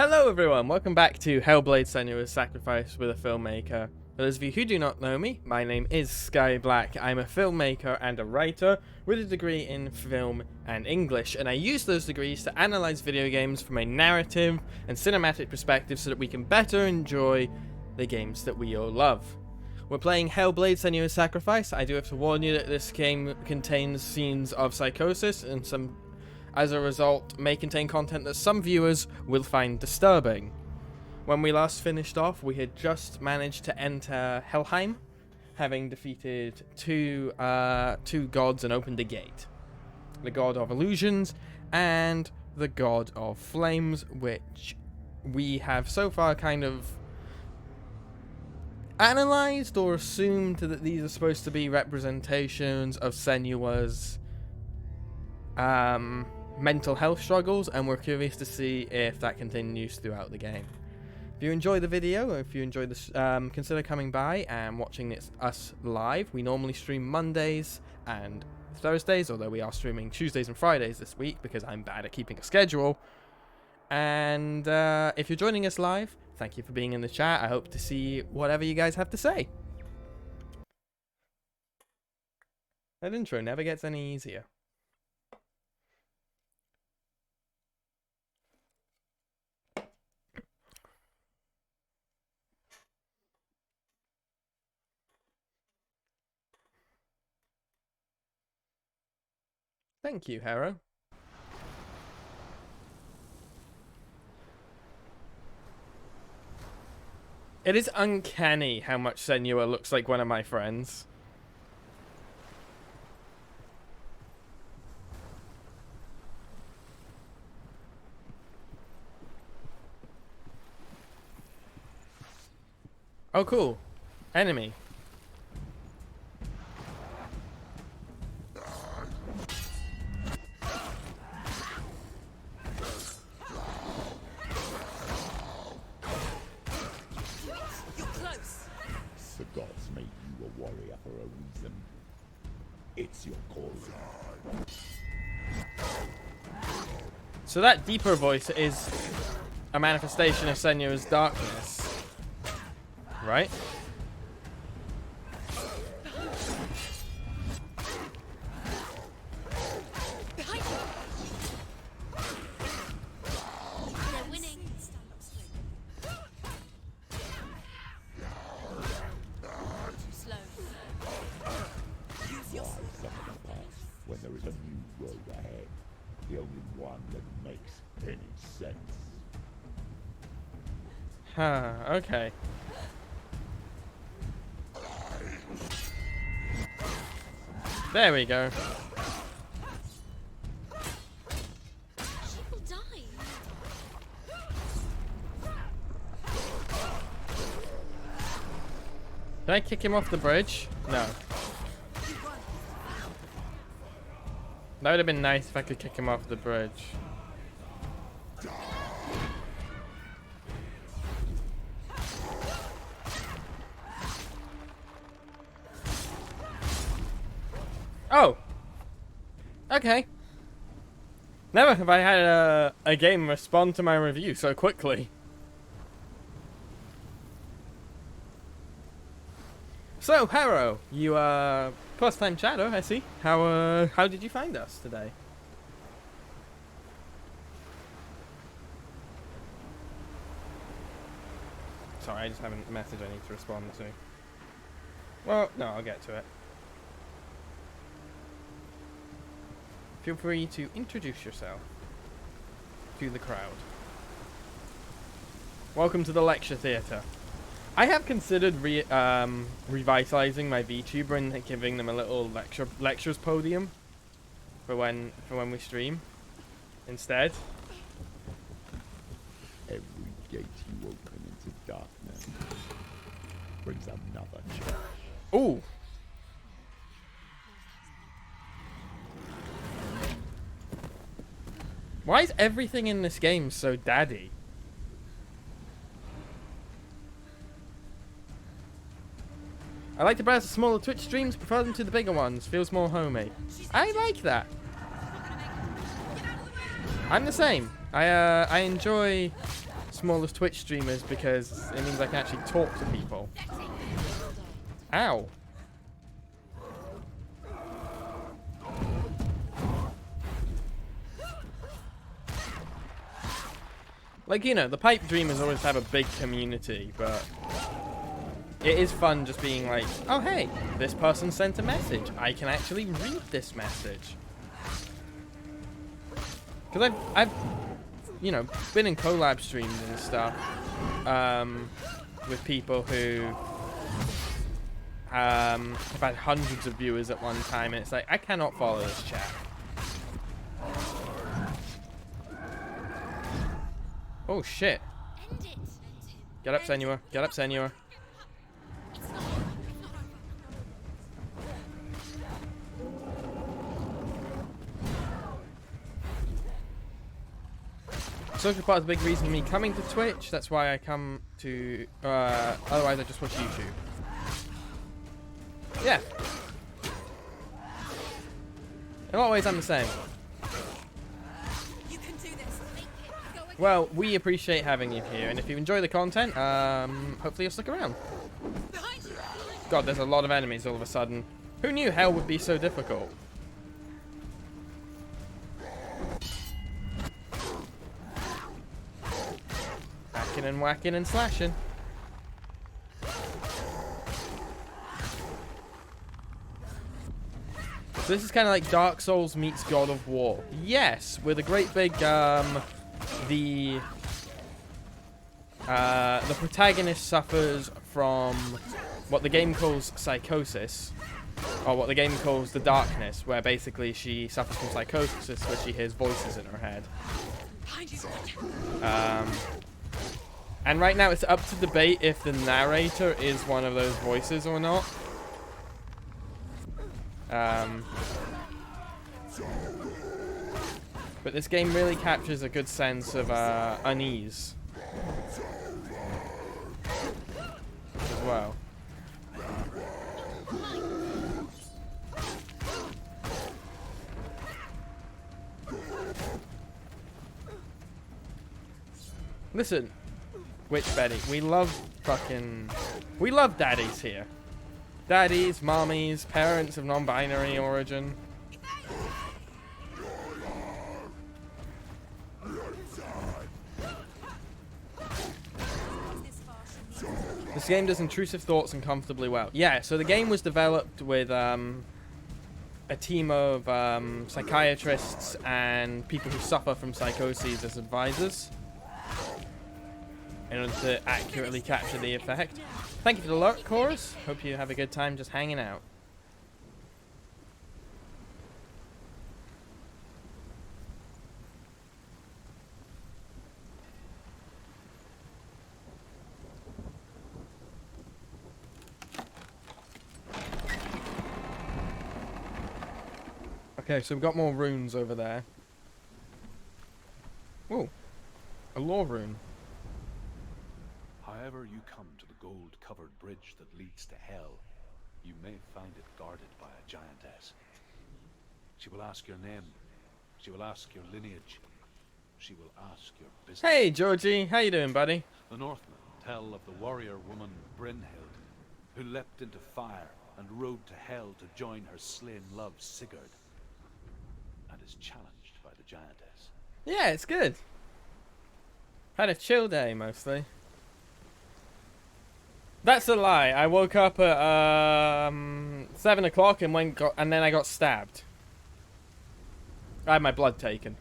Hello everyone, welcome back to Hellblade: Senua's Sacrifice with a Filmmaker. For those of you who do not know me, my name is Skye Blacke. I'm a filmmaker and a writer with a degree in film and English, and I use those degrees to analyze video games from a narrative and cinematic perspective so that we can better enjoy the games that we all love. We're playing Hellblade: Senua's Sacrifice. I do have to warn you that this game contains scenes of psychosis and some, as a result, may contain content that some viewers will find disturbing. When we last finished off, we had just managed to enter Helheim, having defeated two gods and opened a gate. The god of illusions and the god of flames, which we have so far kind of analyzed or assumed that these are supposed to be representations of Senua's mental health struggles, and we're curious to see if that continues throughout the game. If you enjoy the video, or if you enjoy this, consider coming by and watching us live. We normally stream Mondays and Thursdays, although we are streaming Tuesdays and Fridays this week because I'm bad at keeping a schedule. And if you're joining us live, thank you for being in the chat. I hope to see whatever you guys have to say. That intro never gets any easier. Thank you, Hero. It is uncanny how much Senua looks like one of my friends. Oh, cool. Enemy. The gods made you a warrior for a reason. It's your calling. So that deeper voice is a manifestation of Senua's darkness, right? When there is a new road ahead, the only one that makes any sense. Huh, okay. There we go. She'll die. Did I kick him off the bridge? No. That would have been nice if I could kick him off the bridge. Oh! Okay. Never have I had a game respond to my review so quickly. So, Hero, you are first-time chatter, I see. How did you find us today? Sorry, I just have a message I need to respond to. Well, no, I'll get to it. Feel free to introduce yourself to the crowd. Welcome to the lecture theatre. I have considered revitalizing my VTuber and giving them a little lectures podium for when we stream instead. Every gate you open into darkness brings another church. Ooh. Why is everything in this game so daddy? I like to browse the smaller Twitch streams, prefer them to the bigger ones. Feels more homey. I like that. I'm the same. I enjoy smallest Twitch streamers because it means I can actually talk to people. Ow. Like, you know, the pipe dreamers always have a big community, but it is fun just being like, oh hey, this person sent a message. I can actually read this message. Because I've, you know, been in collab streams and stuff with people who have had hundreds of viewers at one time, and it's like, I cannot follow this chat. Oh shit. End it. Get up, Senua. Get up, Senua. It's not over. Social part is a big reason for me coming to Twitch. That's why I come to. Otherwise, I just watch YouTube. Yeah. In a lot of ways, I'm the same. You can do this. Make it. Go again. Well, we appreciate having you here, and if you enjoy the content, hopefully you'll stick around. Behind you. God, there's a lot of enemies all of a sudden. Who knew hell would be so difficult? Hacking and whacking and slashing. So this is kind of like Dark Souls meets God of War. Yes, with a great big, the protagonist suffers from what the game calls psychosis, or what the game calls the darkness, where basically she suffers from psychosis where she hears voices in her head. Behind you. And right now it's up to debate if the narrator is one of those voices or not. But this game really captures a good sense of unease as well. Listen, Witch Betty, we love daddies here. Daddies, mommies, parents of non-binary origin. This game does intrusive thoughts uncomfortably well. Yeah, so the game was developed with a team of psychiatrists and people who suffer from psychoses as advisors in order to accurately capture the effect. Thank you for the lurk, Chorus. Hope you have a good time just hanging out. Okay, so we've got more runes over there. Whoa, a lore rune. However you come to the gold-covered bridge that leads to hell, you may find it guarded by a giantess. She will ask your name. She will ask your lineage. She will ask your business. Hey, Georgie. How you doing, buddy? The Northmen tell of the warrior woman Brynhild, who leapt into fire and rode to hell to join her slain love Sigurd, and is challenged by the giantess. Yeah, it's good. Had a chill day, mostly. That's a lie. I woke up at 7 o'clock and then I got stabbed. I had my blood taken.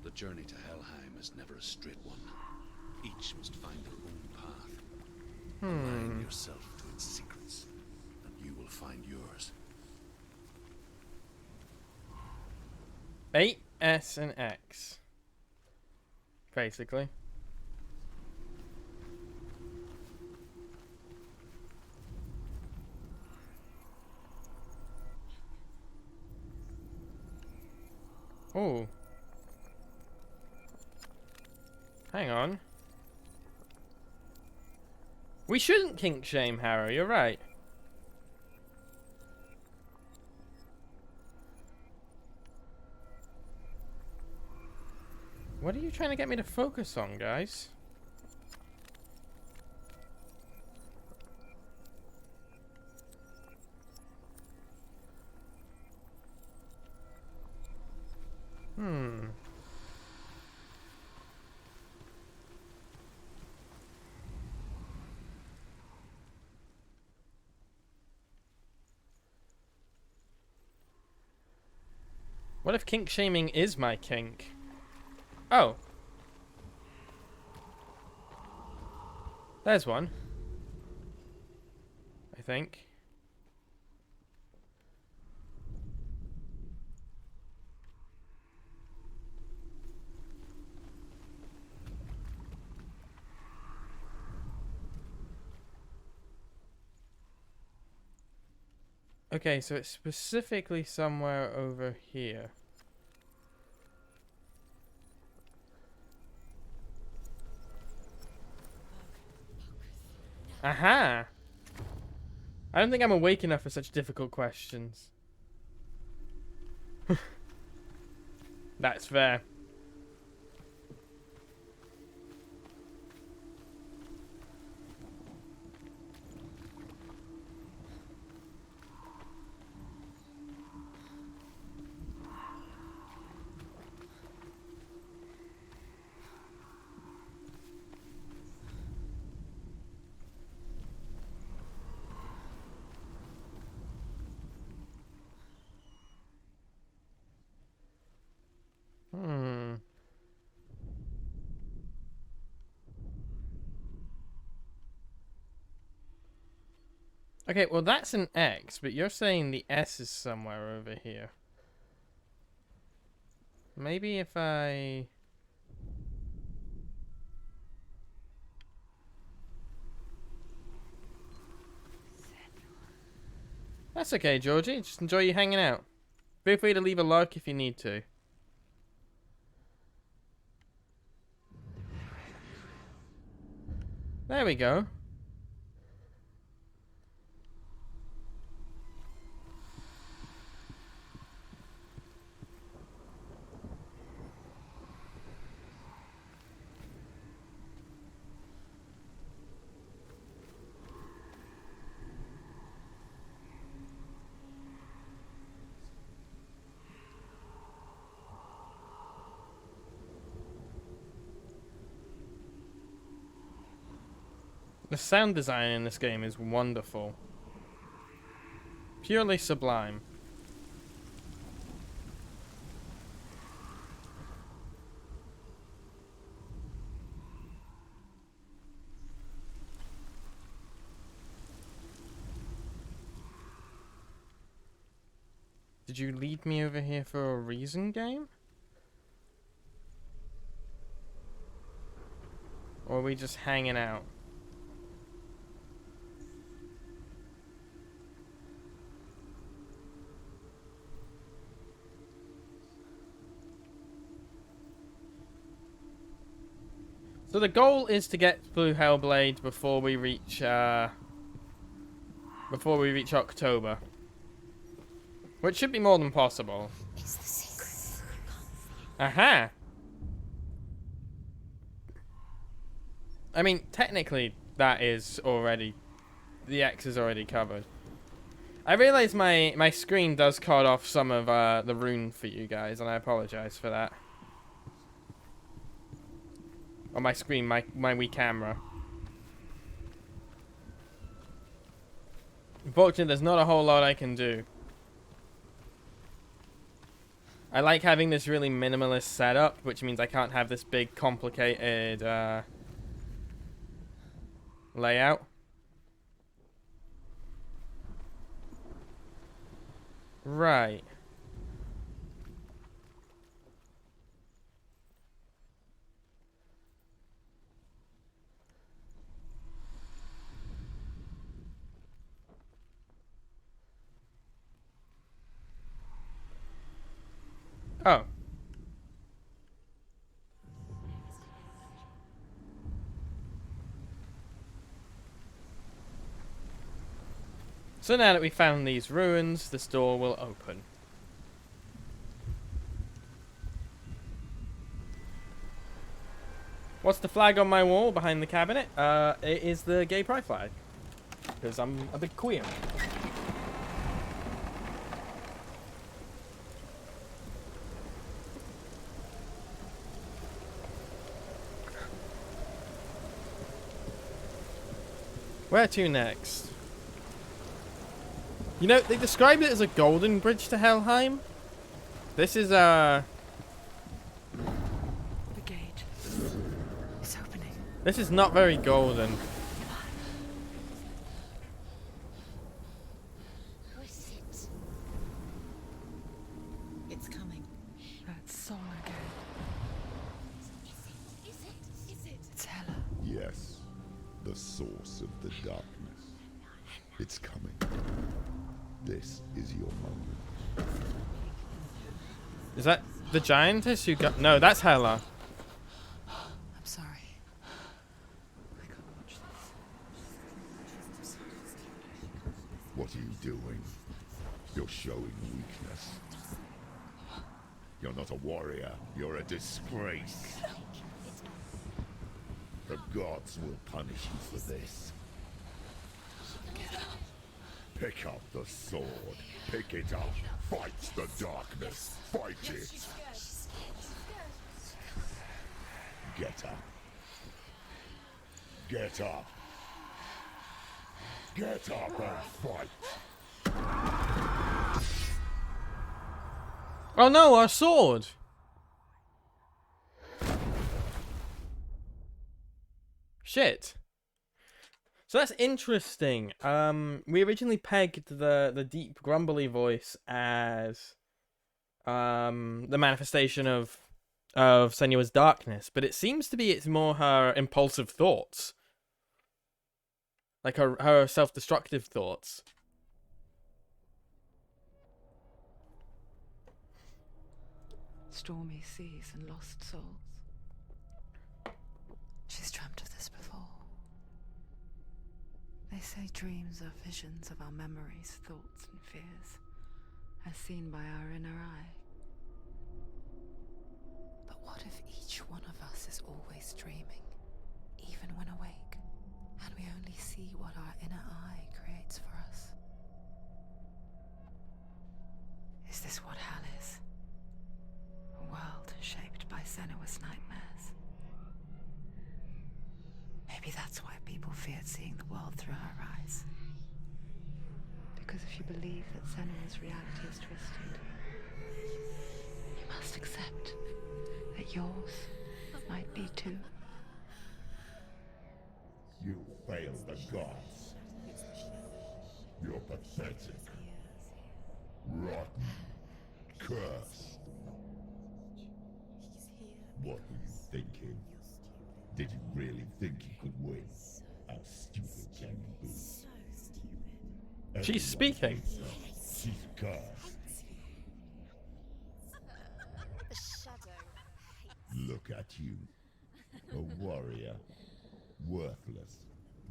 The journey to Helheim is never a straight one. Each must find their own path. Align yourself to its secrets, and you will find yours. A, S, and X. Basically. Oh. Hang on. We shouldn't kink shame Harrow, you're right. What are you trying to get me to focus on, guys? What if kink shaming is my kink? Oh. There's one. I think. Okay, so it's specifically somewhere over here. Aha! I don't think I'm awake enough for such difficult questions. That's fair. Okay, well that's an X, but you're saying the S is somewhere over here. Maybe if I... That's okay, Georgie. Just enjoy you hanging out. Feel free to leave a like if you need to. There we go. The sound design in this game is wonderful. Purely sublime. Did you lead me over here for a reason, game? Or are we just hanging out? So the goal is to get through Hellblade before we reach October, which should be more than possible. It's the secret. Aha! I mean, technically, that is already... The X is already covered. I realize my screen does cut off some of the rune for you guys, and I apologize for that. On my screen, my Wii camera. Unfortunately, there's not a whole lot I can do. I like having this really minimalist setup, which means I can't have this big, complicated layout. Right. Oh. So now that we found these ruins, this door will open. What's the flag on my wall behind the cabinet? It is the gay pride flag. Because I'm a big queer. Where to next? You know, they described it as a golden bridge to Helheim. This is, The gate. It's opening. this is not very golden. Who is it? It's coming. That song again. Is it? Is it? It's Hela. Yes, the source of the darkness. It's coming. This is your moment. Is that the giantess who got... No, that's Hela. I'm sorry. I can't watch this. What are you doing? You're showing weakness. You're not a warrior. You're a disgrace. The gods will punish you for this. Pick up the sword. Pick it up. Fight the darkness. Fight it. Get up. Get up. Get up and fight. Oh no, our sword! Shit. So that's interesting. We originally pegged the deep grumbly voice as the manifestation of Senua's darkness, but it seems to be it's more her impulsive thoughts. Like her self-destructive thoughts. Stormy seas and lost souls. She's dreamt of this before. They say dreams are visions of our memories, thoughts and fears, as seen by our inner eye. But what if each one of us is always dreaming, even when awake, and we only see what our inner eye creates for us? Is this what hell is? A world shaped by Senua's nightmares. Maybe that's why people feared seeing the world through her eyes. Because if you believe that Senua's reality is twisted, you must accept that yours might be too. You fail the gods. You're pathetic. Rotten. Cursed. What were you thinking? Did you really think you could win? How stupid can you be? She's speaking. She's cursed. The shadow. Look at you. A warrior. Worthless.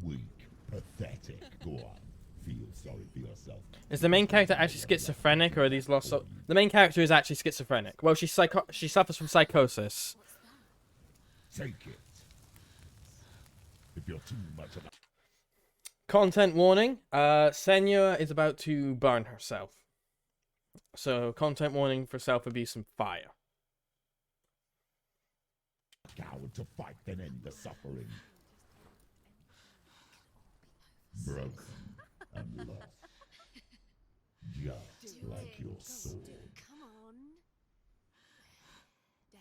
Weak. Pathetic. Go on. Feel sorry for yourself. Is the main character actually schizophrenic, or are these lost souls? The main character is actually schizophrenic. Well, she suffers from psychosis. Take it. If you're too much of a... Content warning. Senua is about to burn herself. So, content warning for self-abuse and fire. coward to fight and end the suffering. Broken and lost. Just like your sword. Come on. There.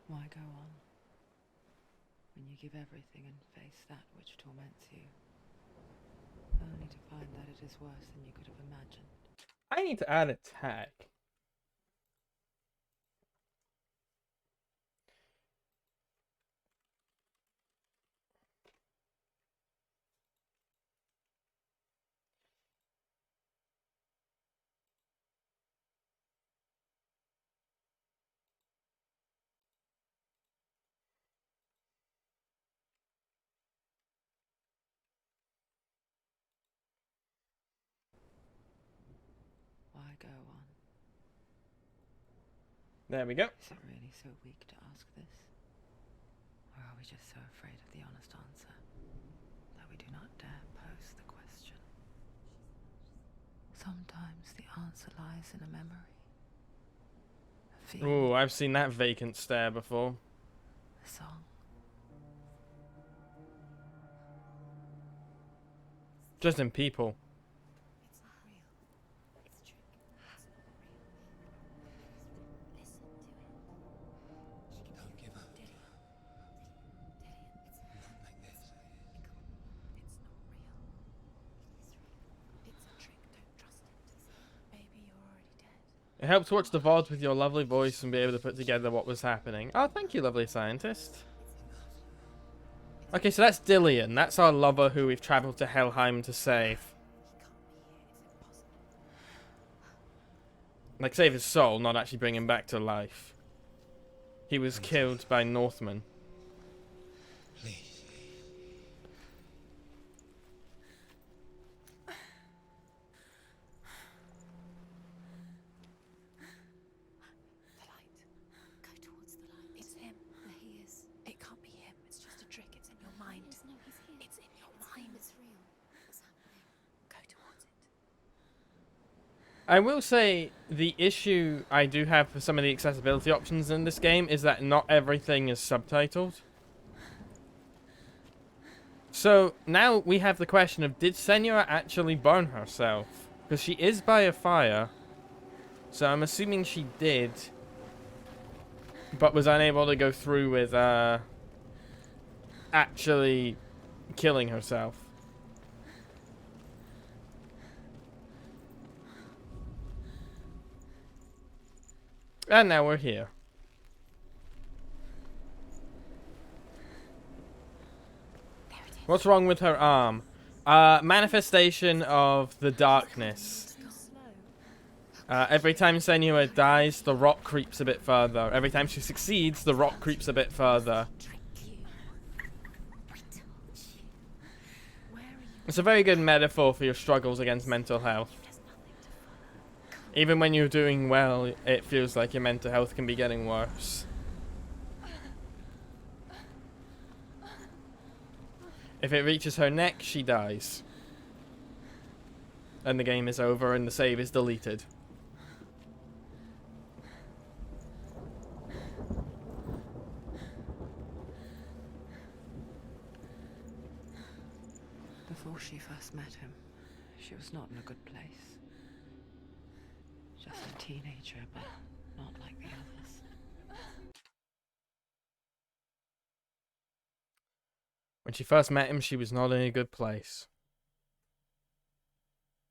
Why go on when you give everything and face that which torments you, only to find that it is worse than you could have imagined? I need to add a tag. go on? There we go. Is it really so weak to ask this? Or are we just so afraid of the honest answer that we do not dare pose the question? Sometimes the answer lies in a memory. A feeling, Ooh, I've seen that vacant stare before. a song. Just in people. It's not real. It's a trick. It's not real. Listen to it. Don't give up. Dillian. It's Not like this. not real. It is real. It's a trick. Don't trust it. Maybe you're already dead. It helped watch the VOD with your lovely voice and be able to put together what was happening. Oh, thank you, lovely scientist. Okay, so that's Dillian. That's our lover who we've travelled to Helheim to save. He can't be here. It's impossible. Like, save his soul, not actually bring him back to life. He was killed by Northmen. Please. The light. Go towards the light. It's him. There he is. It can't be him. It's just a trick. It's in your mind. No, he's here. It's in your mind. It's real. What's happening? Go towards it. I will say the issue I do have for some of the accessibility options in this game is that not everything is subtitled. So now we have the question of, did Senua actually burn herself? Because she is by a fire. So I'm assuming she did, but was unable to go through with actually killing herself. And now we're here. There it is. What's wrong with her arm? Manifestation of the darkness. Go slow. Every time Senua dies, the rock creeps a bit further. Every time she succeeds, the rock creeps a bit further. Trick you. I told you. Where are you? It's a very good metaphor for your struggles against mental health. There's nothing to follow. Even when you're doing well, it feels like your mental health can be getting worse. If it reaches her neck, she dies. And the game is over and the save is deleted. Before she first met him, she was not in a good place. Just a teenager, but not like the others. When she first met him, she was not in a good place.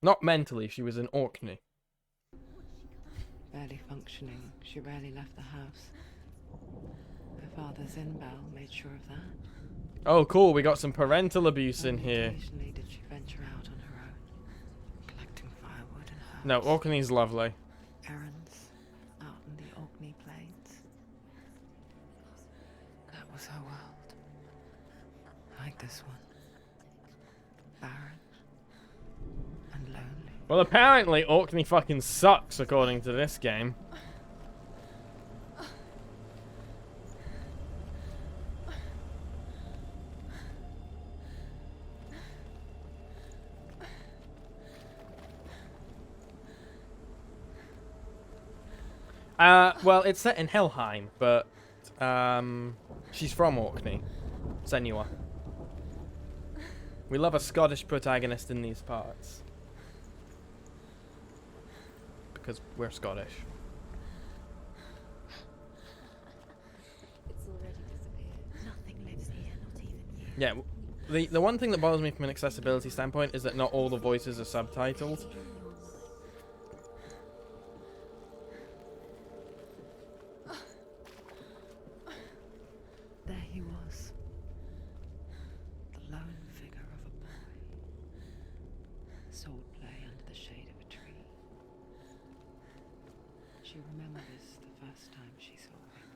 Not mentally, she was in Orkney. Barely functioning, she rarely left the house. Her father Zinbel made sure of that. Oh, cool, we got some parental abuse in Only here. Occasionally did she venture out on her own, collecting firewood and herbs. No, Orkney's lovely. Errands out in the Orkney plains. That was her world. Like this one. Barren and lonely. Well, apparently Orkney fucking sucks, according to this game. Well, it's set in Helheim, but she's from Orkney. Senua. We love a Scottish protagonist in these parts. Because we're Scottish. It's already disappeared. Nothing lives here, not even you. Yeah, the one thing that bothers me from an accessibility standpoint is that not all the voices are subtitled. There he was. The lone figure of a boy. Sword play under the shade of a tree. She remembers the first time she saw him.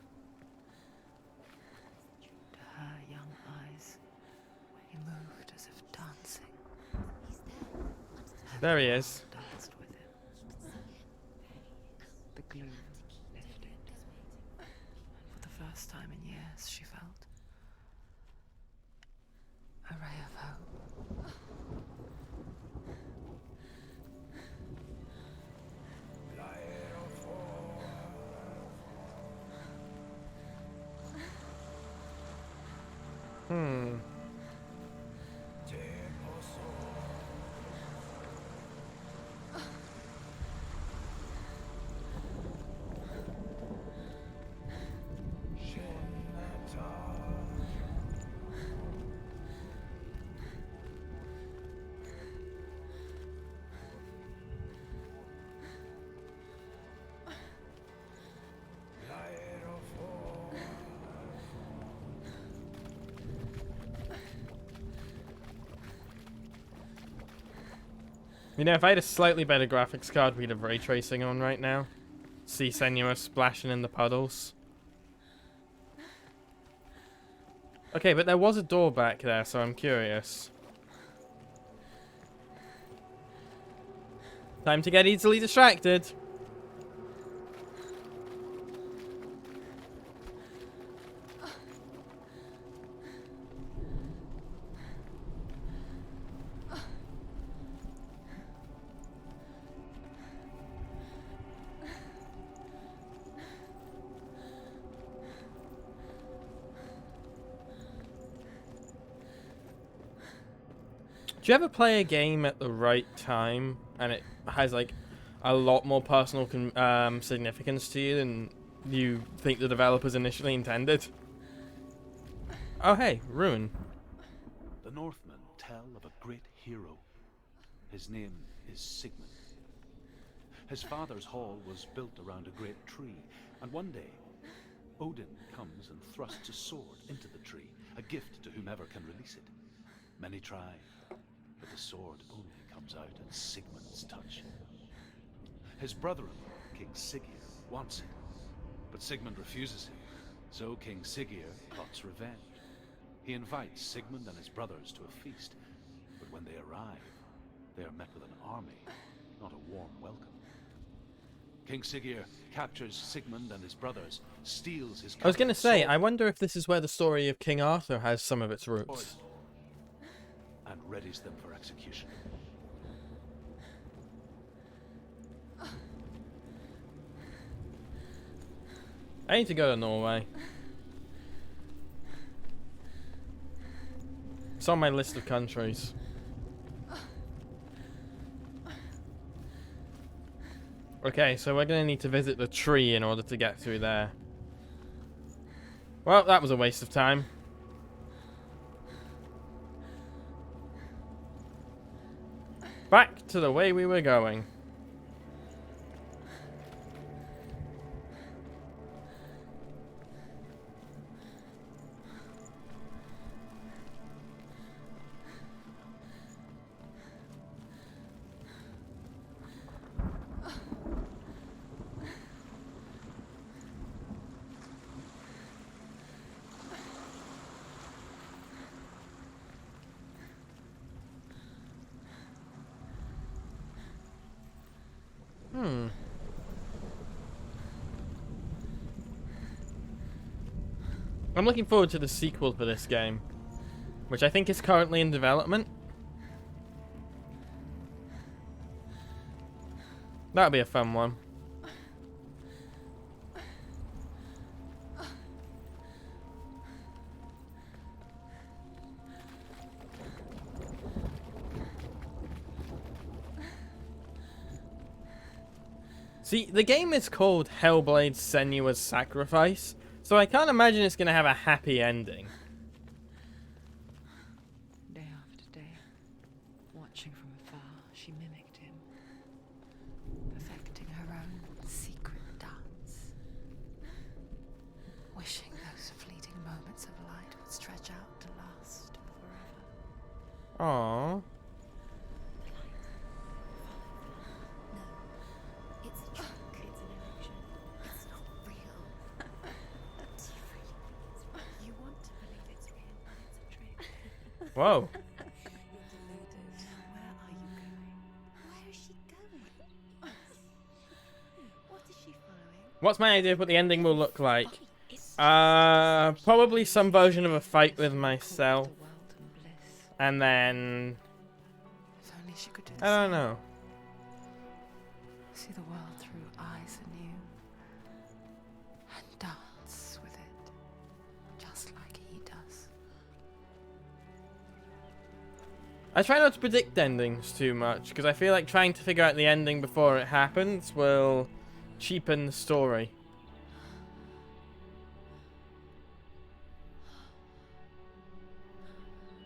To her young eyes, he moved as if dancing. There he is. Danced with him. first time in years, she felt. A ray of hope. You know, if I had a slightly better graphics card, we'd have ray tracing on right now. See Senua splashing in the puddles. Okay, but there was a door back there, so I'm curious. Time to get easily distracted. Do you ever play a game at the right time and it has like a lot more personal significance to you than you think the developers initially intended? Oh hey, Ruin. The Northmen tell of a great hero. His name is Sigmund. His father's hall was built around a great tree, and one day Odin comes and thrusts a sword into the tree, a gift to whomever can release it. Many try, but the sword only comes out at Sigmund's touch. His brother-in-law, King Siggeir, wants it, but Sigmund refuses him, so King Siggeir plots revenge. He invites Sigmund and his brothers to a feast, but when they arrive, they are met with an army, not a warm welcome. King Siggeir captures Sigmund and his brothers, steals his I was going to say, sword I wonder if this is where the story of King Arthur has some of its roots. and readies them for execution. I need to go to Norway. It's on my list of countries. Okay, so we're going to need to visit the tree in order to get through there. Well, that was a waste of time. Back to the way we were going. I'm looking forward to the sequel for this game, which I think is currently in development. That'll be a fun one. See, the game is called Hellblade: Senua's Sacrifice, so I can't imagine it's going to have a happy ending. Day after day, watching from afar, she mimicked him, perfecting her own secret dance, wishing those fleeting moments of light would stretch out to last forever. Aww. It's a trick. It's an illusion. It's not real. You want to believe it's real, but it's a trick. Whoa. You're deluded. Where are you going? Where is she going? What is she following? What's my idea of what the ending will look like? Probably some version of a fight with myself, The world and bliss. and then If only she could do I the don't same. know. See the world through eyes anew and dance with it, just like he does. I try not to predict endings too much because I feel like trying to figure out the ending before it happens will cheapen the story.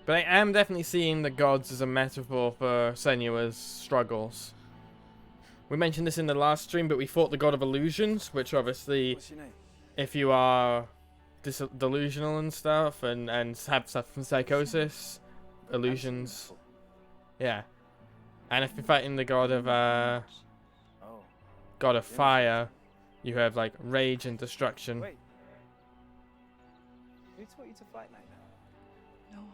But I am definitely seeing the gods as a metaphor for Senua's struggles. We mentioned this in the last stream, but we fought the god of illusions, which obviously, What's your name? if you are delusional and stuff, and have stuff from psychosis, illusions, yeah. And if you're fighting the god of Oh. fire, you have like rage and destruction. Wait. Who taught you to fight like that? No one.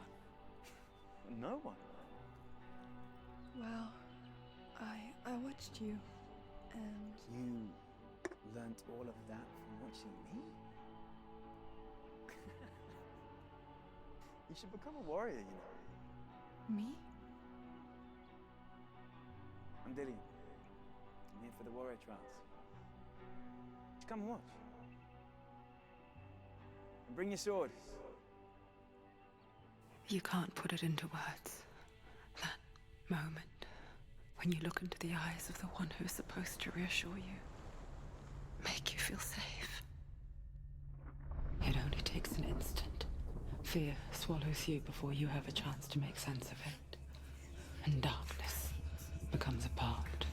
No one. Well, I watched you, and You learnt all of that from watching me? You should become a warrior, you know. me? I'm Dillian. I'm here for the warrior trials. Just come and watch. And bring your sword. You can't put it into words. That moment when you look into the eyes of the one who's supposed to reassure you, make you feel safe. It only takes an instant. Fear swallows you before you have a chance to make sense of it. And darkness becomes a part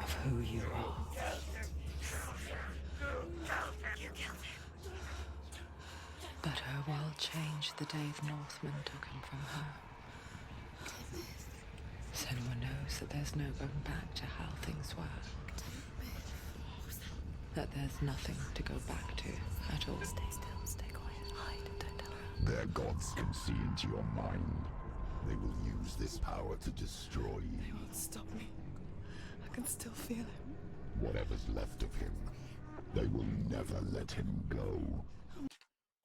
of who you are. But her world changed the day the Northmen took him from her. Senua knows that there's no going back to how things were. That there's nothing to go back to at all. Stay still, stay quiet, hide, don't tell her. Their gods can see into your mind. They will use this power to destroy you. They won't stop me. I can still feel him. Whatever's left of him, they will never let him go.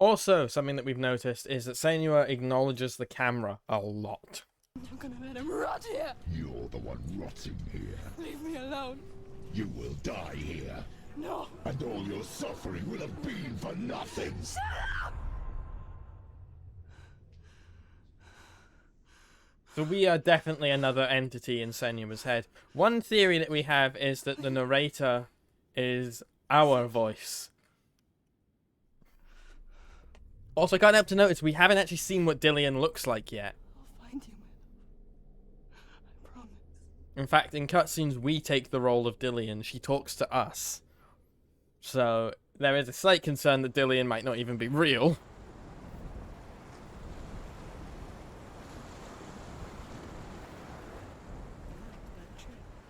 Also, something that we've noticed is that Senua acknowledges the camera a lot. I'm not gonna let him rot here. You're the one rotting here. Leave me alone. You will die here. No. And all your suffering will have been for nothing. So we are definitely another entity in Senua's head. One theory that we have is that the narrator is our voice. Also, I can't help to notice we haven't actually seen what Dillian looks like yet. I'll find you, man. I promise. In fact, in cutscenes, we take the role of Dillian. She talks to us. So there is a slight concern that Dillian might not even be real.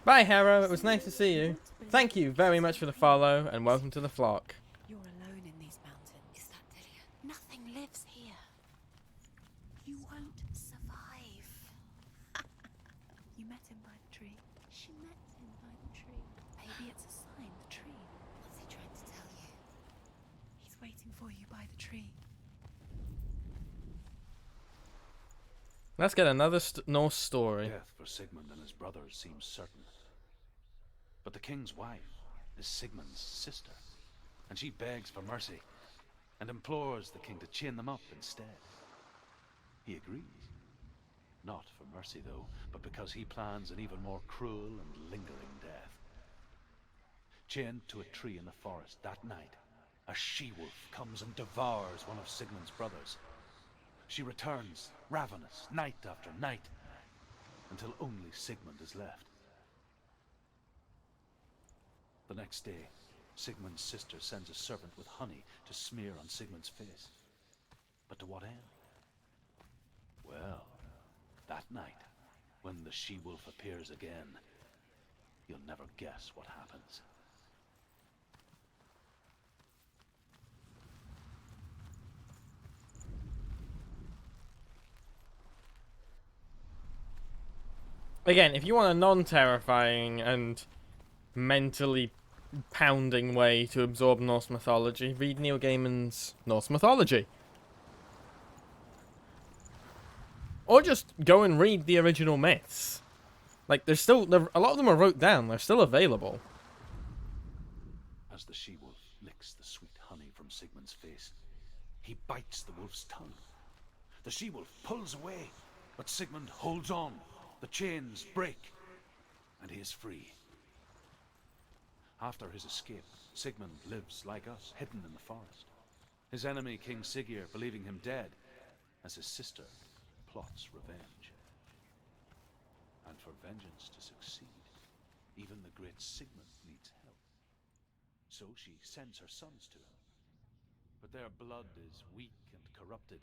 Bye, Harrow. It was nice to see you. Thank you very much for the follow, and welcome to the flock. You're alone in these mountains. Is that Dillian? Nothing lives here. You won't survive. You met him by the tree. She met him by the tree. Maybe it's a sign, the tree. What's he trying to tell you? He's waiting for you by the tree. Let's get another Norse story. Death for Sigmund and his brothers seems certain. But the king's wife is Sigmund's sister, and she begs for mercy and implores the king to chain them up instead. He agrees. Not for mercy, though, but because he plans an even more cruel and lingering death. Chained to a tree in the forest that night, a she-wolf comes and devours one of Sigmund's brothers. She returns, ravenous, night after night, until only Sigmund is left. The next day, Sigmund's sister sends a servant with honey to smear on Sigmund's face. But to what end? Well, that night, when the she-wolf appears again, you'll never guess what happens. Again, if you want a non-terrifying and mentally pounding way to absorb Norse mythology. Read Neil Gaiman's Norse mythology. Or just go and read the original myths. Like, there's still... a lot of them are wrote down. They're still available. As the she-wolf licks the sweet honey from Sigmund's face, he bites the wolf's tongue. The she-wolf pulls away, but Sigmund holds on. The chains break, and he is free. After his escape, Sigmund lives like us, hidden in the forest. His enemy, King Siggeir, believing him dead, as his sister plots revenge. And for vengeance to succeed, even the great Sigmund needs help. So she sends her sons to him. But their blood is weak and corrupted,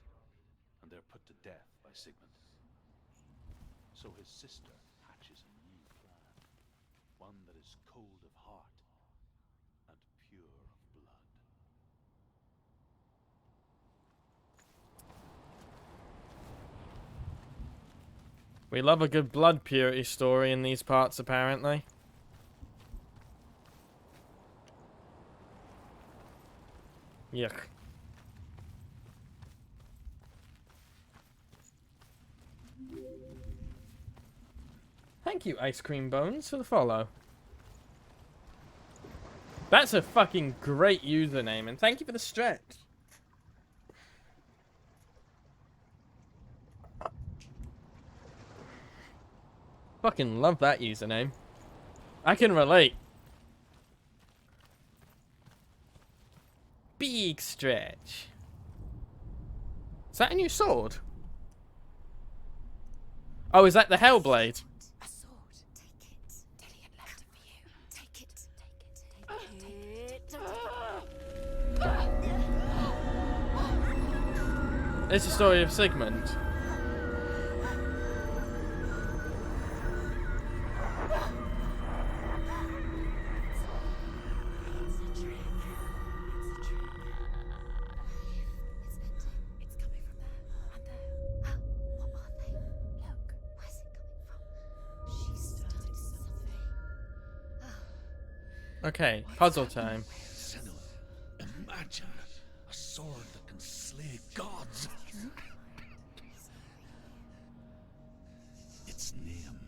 and they're put to death by Sigmund. So his sister hatches a new plan, one that is cold of heart and pure of blood. We love a good blood purity story in these parts, apparently. Yuck. Thank you, Ice Cream Bones, for the follow. That's a fucking great username, and thank you for the stretch. Fucking love that username. I can relate. Big stretch. Is that a new sword? Oh, is that the Hellblade? A sword. Take it. Dillian left it for you. Take it. Take it. It's the story of Sigmund. Okay, puzzle time. Senua, imagine a sword that can slay gods. Its name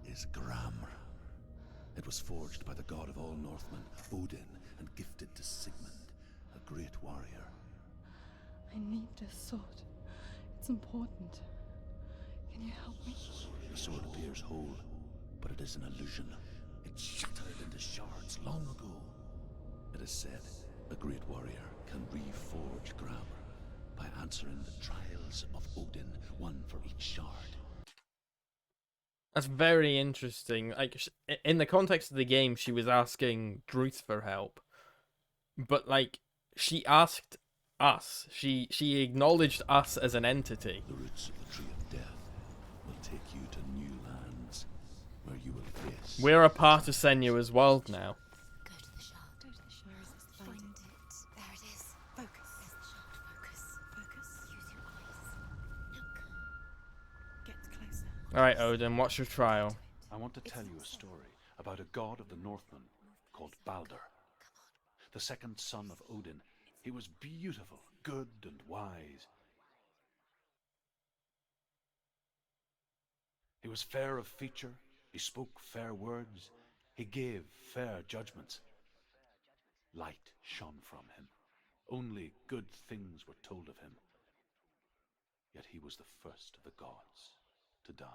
is Gramr. It was forged by the god of all Northmen, Odin, and gifted to Sigmund, a great warrior. I need this sword. It's important. Can you help me? The sword appears whole, but it is an illusion. It shattered into shards long ago. It is said a great warrior can reforge Gramr by answering the trials of Odin, one for each shard. That's very interesting. Like, in the context of the game, she was asking Druth for help. But, like, she asked us. She acknowledged us as an entity. The roots of the Tree of Death will take you to new lands, where you will face... We're a part of Senua's world now. Go to the shard. Go to the shard. Find it. There it is. Focus. There's the shard. Focus. Focus. Use your eyes. Look. Get closer. Alright, Odin, what's your trial? I want to tell you a story about a god of the Northmen called Balder. The second son of Odin. He was beautiful, good and wise. He was fair of feature, he spoke fair words, he gave fair judgments. Light shone from him. Only good things were told of him. Yet he was the first of the gods to die.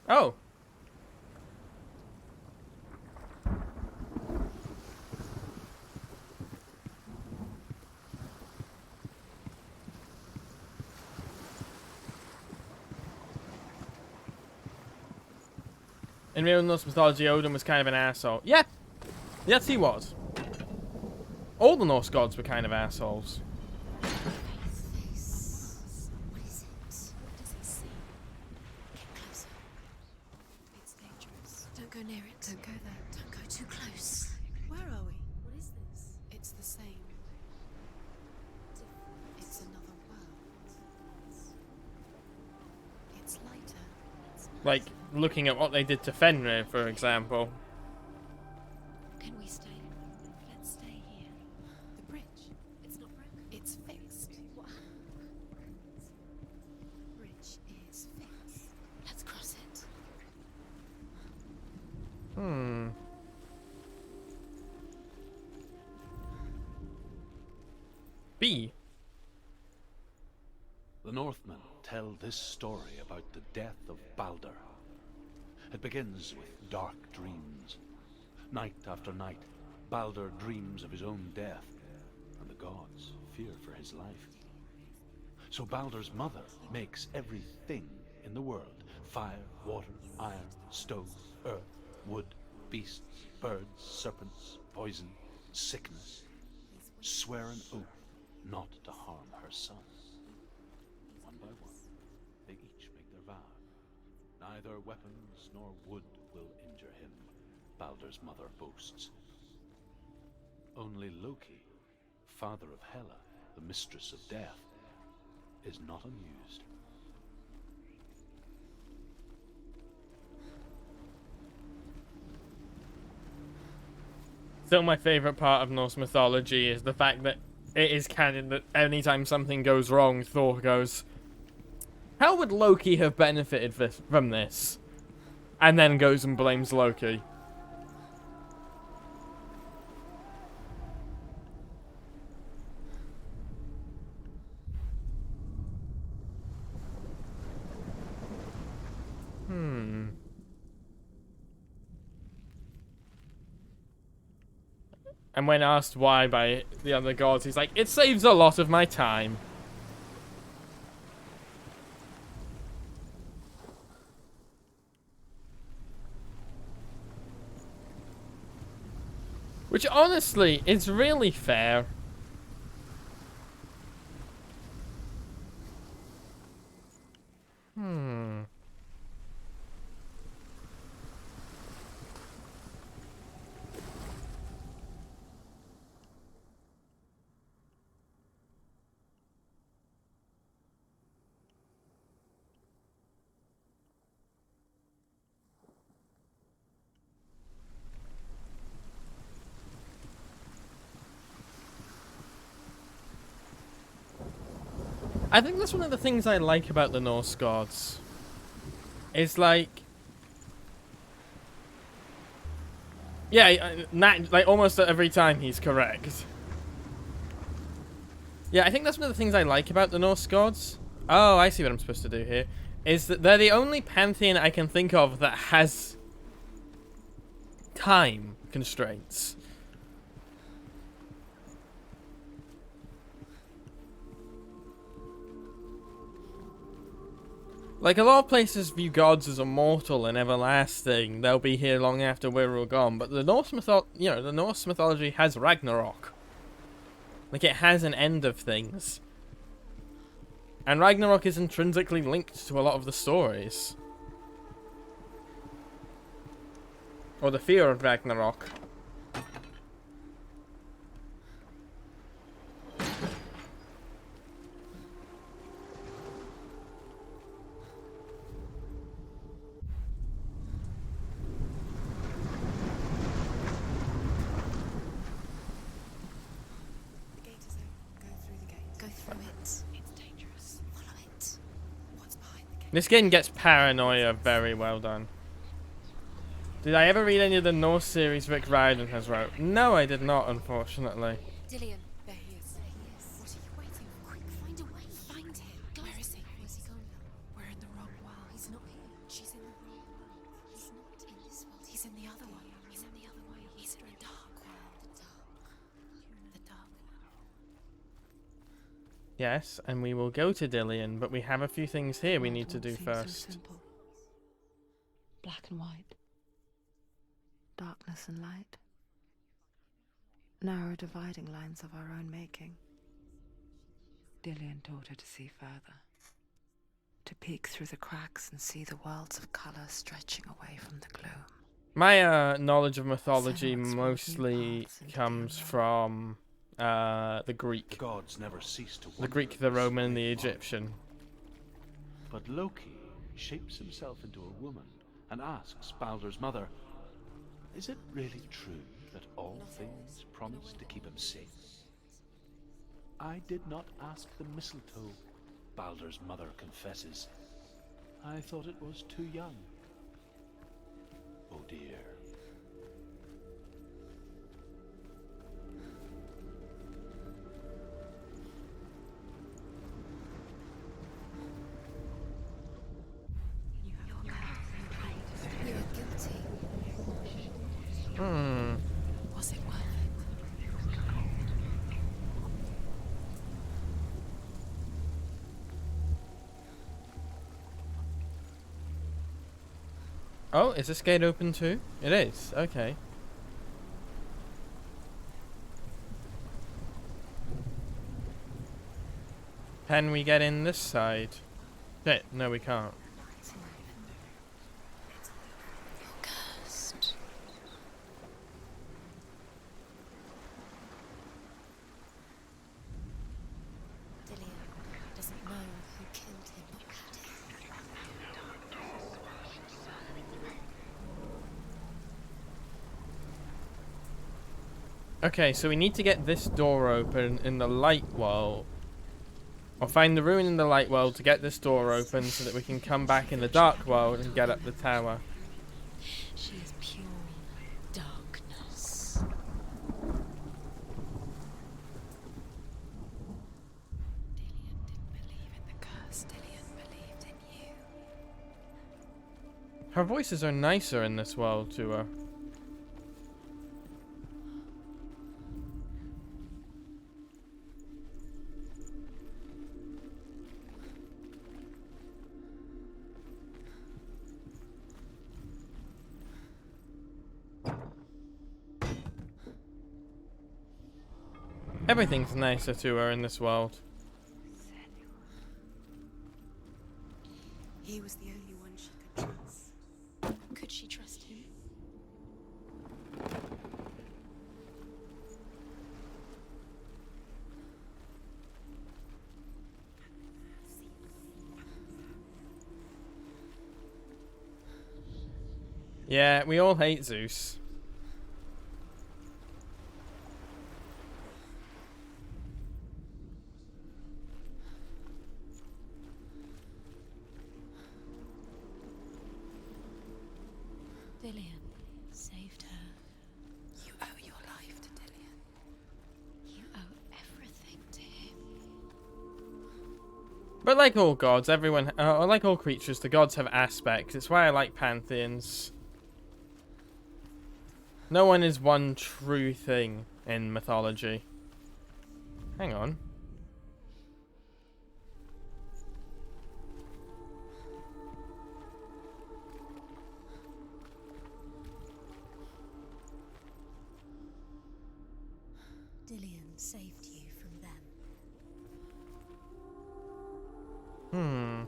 Oh. In real Norse mythology, Odin was kind of an asshole. Yeah. Yes, he was. All the Norse gods were kind of assholes. Face. What is it? What does it see? Get closer. It's dangerous. Don't go near it. Don't go there. Don't go too close. Where are we? What is this? It's same. It's another world. It's lighter. Like, looking at what they did to Fenrir, for example. Can we stay? Let's stay here. The bridge. It's not broken. It's fixed. What? The bridge is fixed. Let's cross it. Hmm. B. The Northmen tell this story about the death of Balder. It begins with dark dreams. Night after night, Balder dreams of his own death, and the gods fear for his life. So Balder's mother makes everything in the world: fire, water, iron, stone, earth, wood, beasts, birds, serpents, poison, sickness. Swear an oath not to harm her son. One by one, they each make their vow. Neither weapons nor wood will injure him, Balder's mother boasts. Only Loki, father of Hela, the mistress of death, is not amused. Still, my favorite part of Norse mythology is the fact that it is canon that anytime something goes wrong, Thor goes, "How would Loki have benefited from this?" And then goes and blames Loki. And when asked why by the other gods, he's like, "It saves a lot of my time." Which, honestly, is really fair. I think that's one of the things I like about the Norse gods. It's like, yeah, like almost every time he's correct. Yeah, I think that's one of the things I like about the Norse gods. Oh, I see what I'm supposed to do here. Is that they're the only pantheon I can think of that has time constraints. Like, a lot of places view gods as immortal and everlasting. They'll be here long after we're all gone. But the Norse the Norse mythology has Ragnarok. Like, it has an end of things. And Ragnarok is intrinsically linked to a lot of the stories. Or the fear of Ragnarok. This game gets paranoia very well done. Did I ever read any of the Norse series Rick Riordan has wrote? No, I did not, unfortunately. Dillion, there he is. There he is. What are you waiting for? Quick, find a way. Find him. Where is he? Where's he gone? We're in the wrong world. He's not here. She's in the wrong world. He's not in this world. He's in the other one. He's in the other way. He's in the dark world. The dark world. Yes, and we will go to Dillion, but we have a few things here we need to do first. So simple. Black and white. Darkness and light. Narrow dividing lines of our own making. Dillion taught her to see further. To peek through the cracks and see the worlds of colour stretching away from the gloom. My knowledge of mythology Senua's mostly walking paths into comes the from The Greek. The gods never cease to The wonder Greek, at the this Roman, the great bond. Egyptian. But Loki shapes himself into a woman and asks Baldur's mother, is it really true that all things promise to keep him safe? I did not ask the mistletoe, Baldur's mother confesses. I thought it was too young. Oh dear. You were guilty. Hmm. Was it worth it? Oh, is this gate open too? It is. Okay. Can we get in this side? Shit, no we can't. You're cursed. Dillian doesn't know who killed him, but we did. Okay, so we need to get this door open in the light world. Or find the ruin in the light world to get this door open so that we can come back in the dark world and get up the tower. She is pure darkness. Dillian didn't believe in the curse. Dillian believed in you. Her voices are nicer in this world to her. Everything's nicer to her in this world. He was the only one she could trust. Could she trust him? Yeah, we all hate Zeus. Dillian saved her. You owe your life to Dillian. You owe everything to him. But like all gods, like all creatures, the gods have aspects. It's why I like pantheons. No one is one true thing in mythology. Hang on. Dillian saved you from them. Hmm.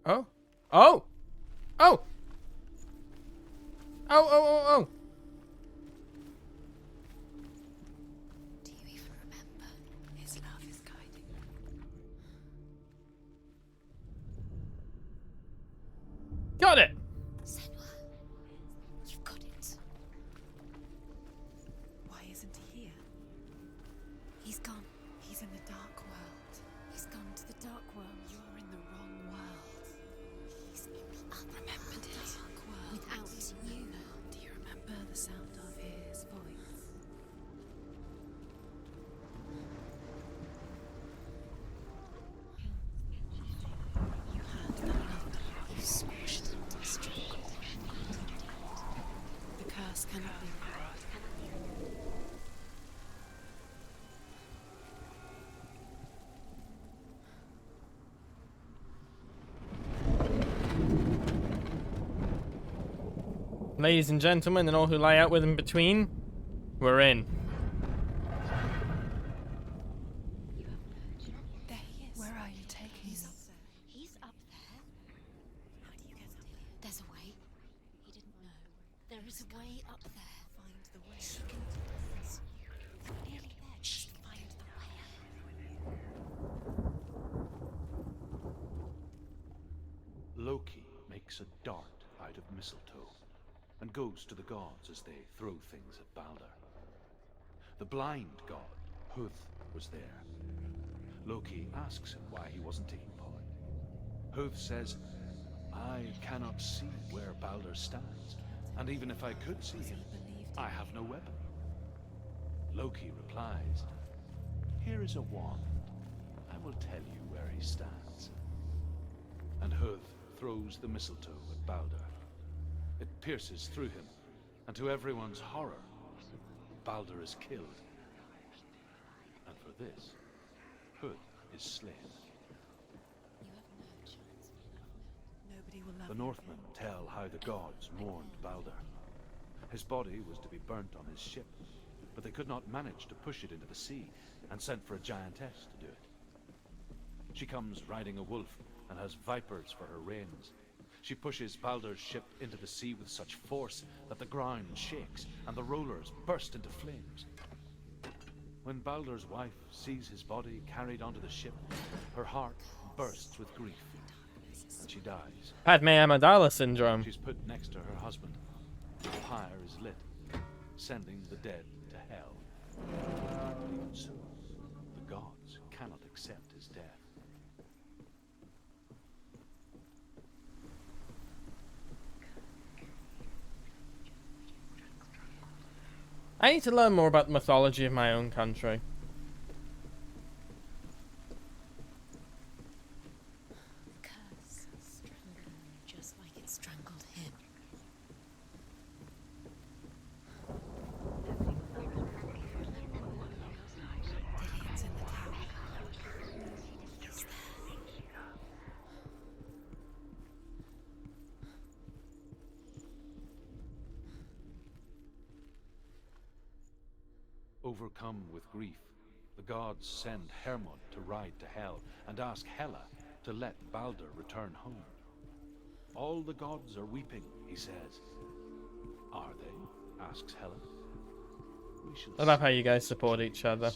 Oh. Oh! Oh! Oh, oh, oh, oh! Do you even remember? His love is guiding you. Got it! Senua, you've got it. Why isn't he here? He's gone. He's in the dark world. He's gone to the dark world. You're in the wrong world. He's in the other dark world. Without you. Do you remember the sound of his voice? You had that love. You smashed and destroyed. The curse cannot be removed. Ladies and gentlemen, and all who lie out with in between, We're in. There he is. Where are you taking He's me? up there. He's up there. How do you get up here? There's a way. He didn't know. There is a way up there. Find the way. She can do this. It's nearly there. Just find the way. Loki makes a dart out of mistletoe and goes to the gods as they throw things at Balder. The blind god, Huth, was there. Loki asks him why he wasn't taking part. Huth says, I cannot see where Balder stands, and even if I could see him, I have no weapon. Loki replies, here is a wand. I will tell you where he stands. And Huth throws the mistletoe at Balder. It pierces through him, and to everyone's horror, Balder is killed. And for this, Huth is slain. You have no chance. Nobody will love The Northmen tell how the gods mourned Balder. His body was to be burnt on his ship, but they could not manage to push it into the sea, and sent for a giantess to do it. She comes riding a wolf and has vipers for her reins. She pushes Balder's ship into the sea with such force that the ground shakes and the rollers burst into flames. When Balder's wife sees his body carried onto the ship, her heart bursts with grief, and she dies. Padme Amidala syndrome. She's put next to her husband. The pyre is lit, sending the dead to hell. But even so, the gods cannot accept his death. I need to learn more about the mythology of my own country. The curse strangled him just like it strangled him. Lillian's in the tower. He's there. Overcome with grief, the gods send Hermod to ride to Hell and ask Hela to let Balder return home. All the gods are weeping, he says. Are they? Asks Hela. We shall I love see, how you guys support each other.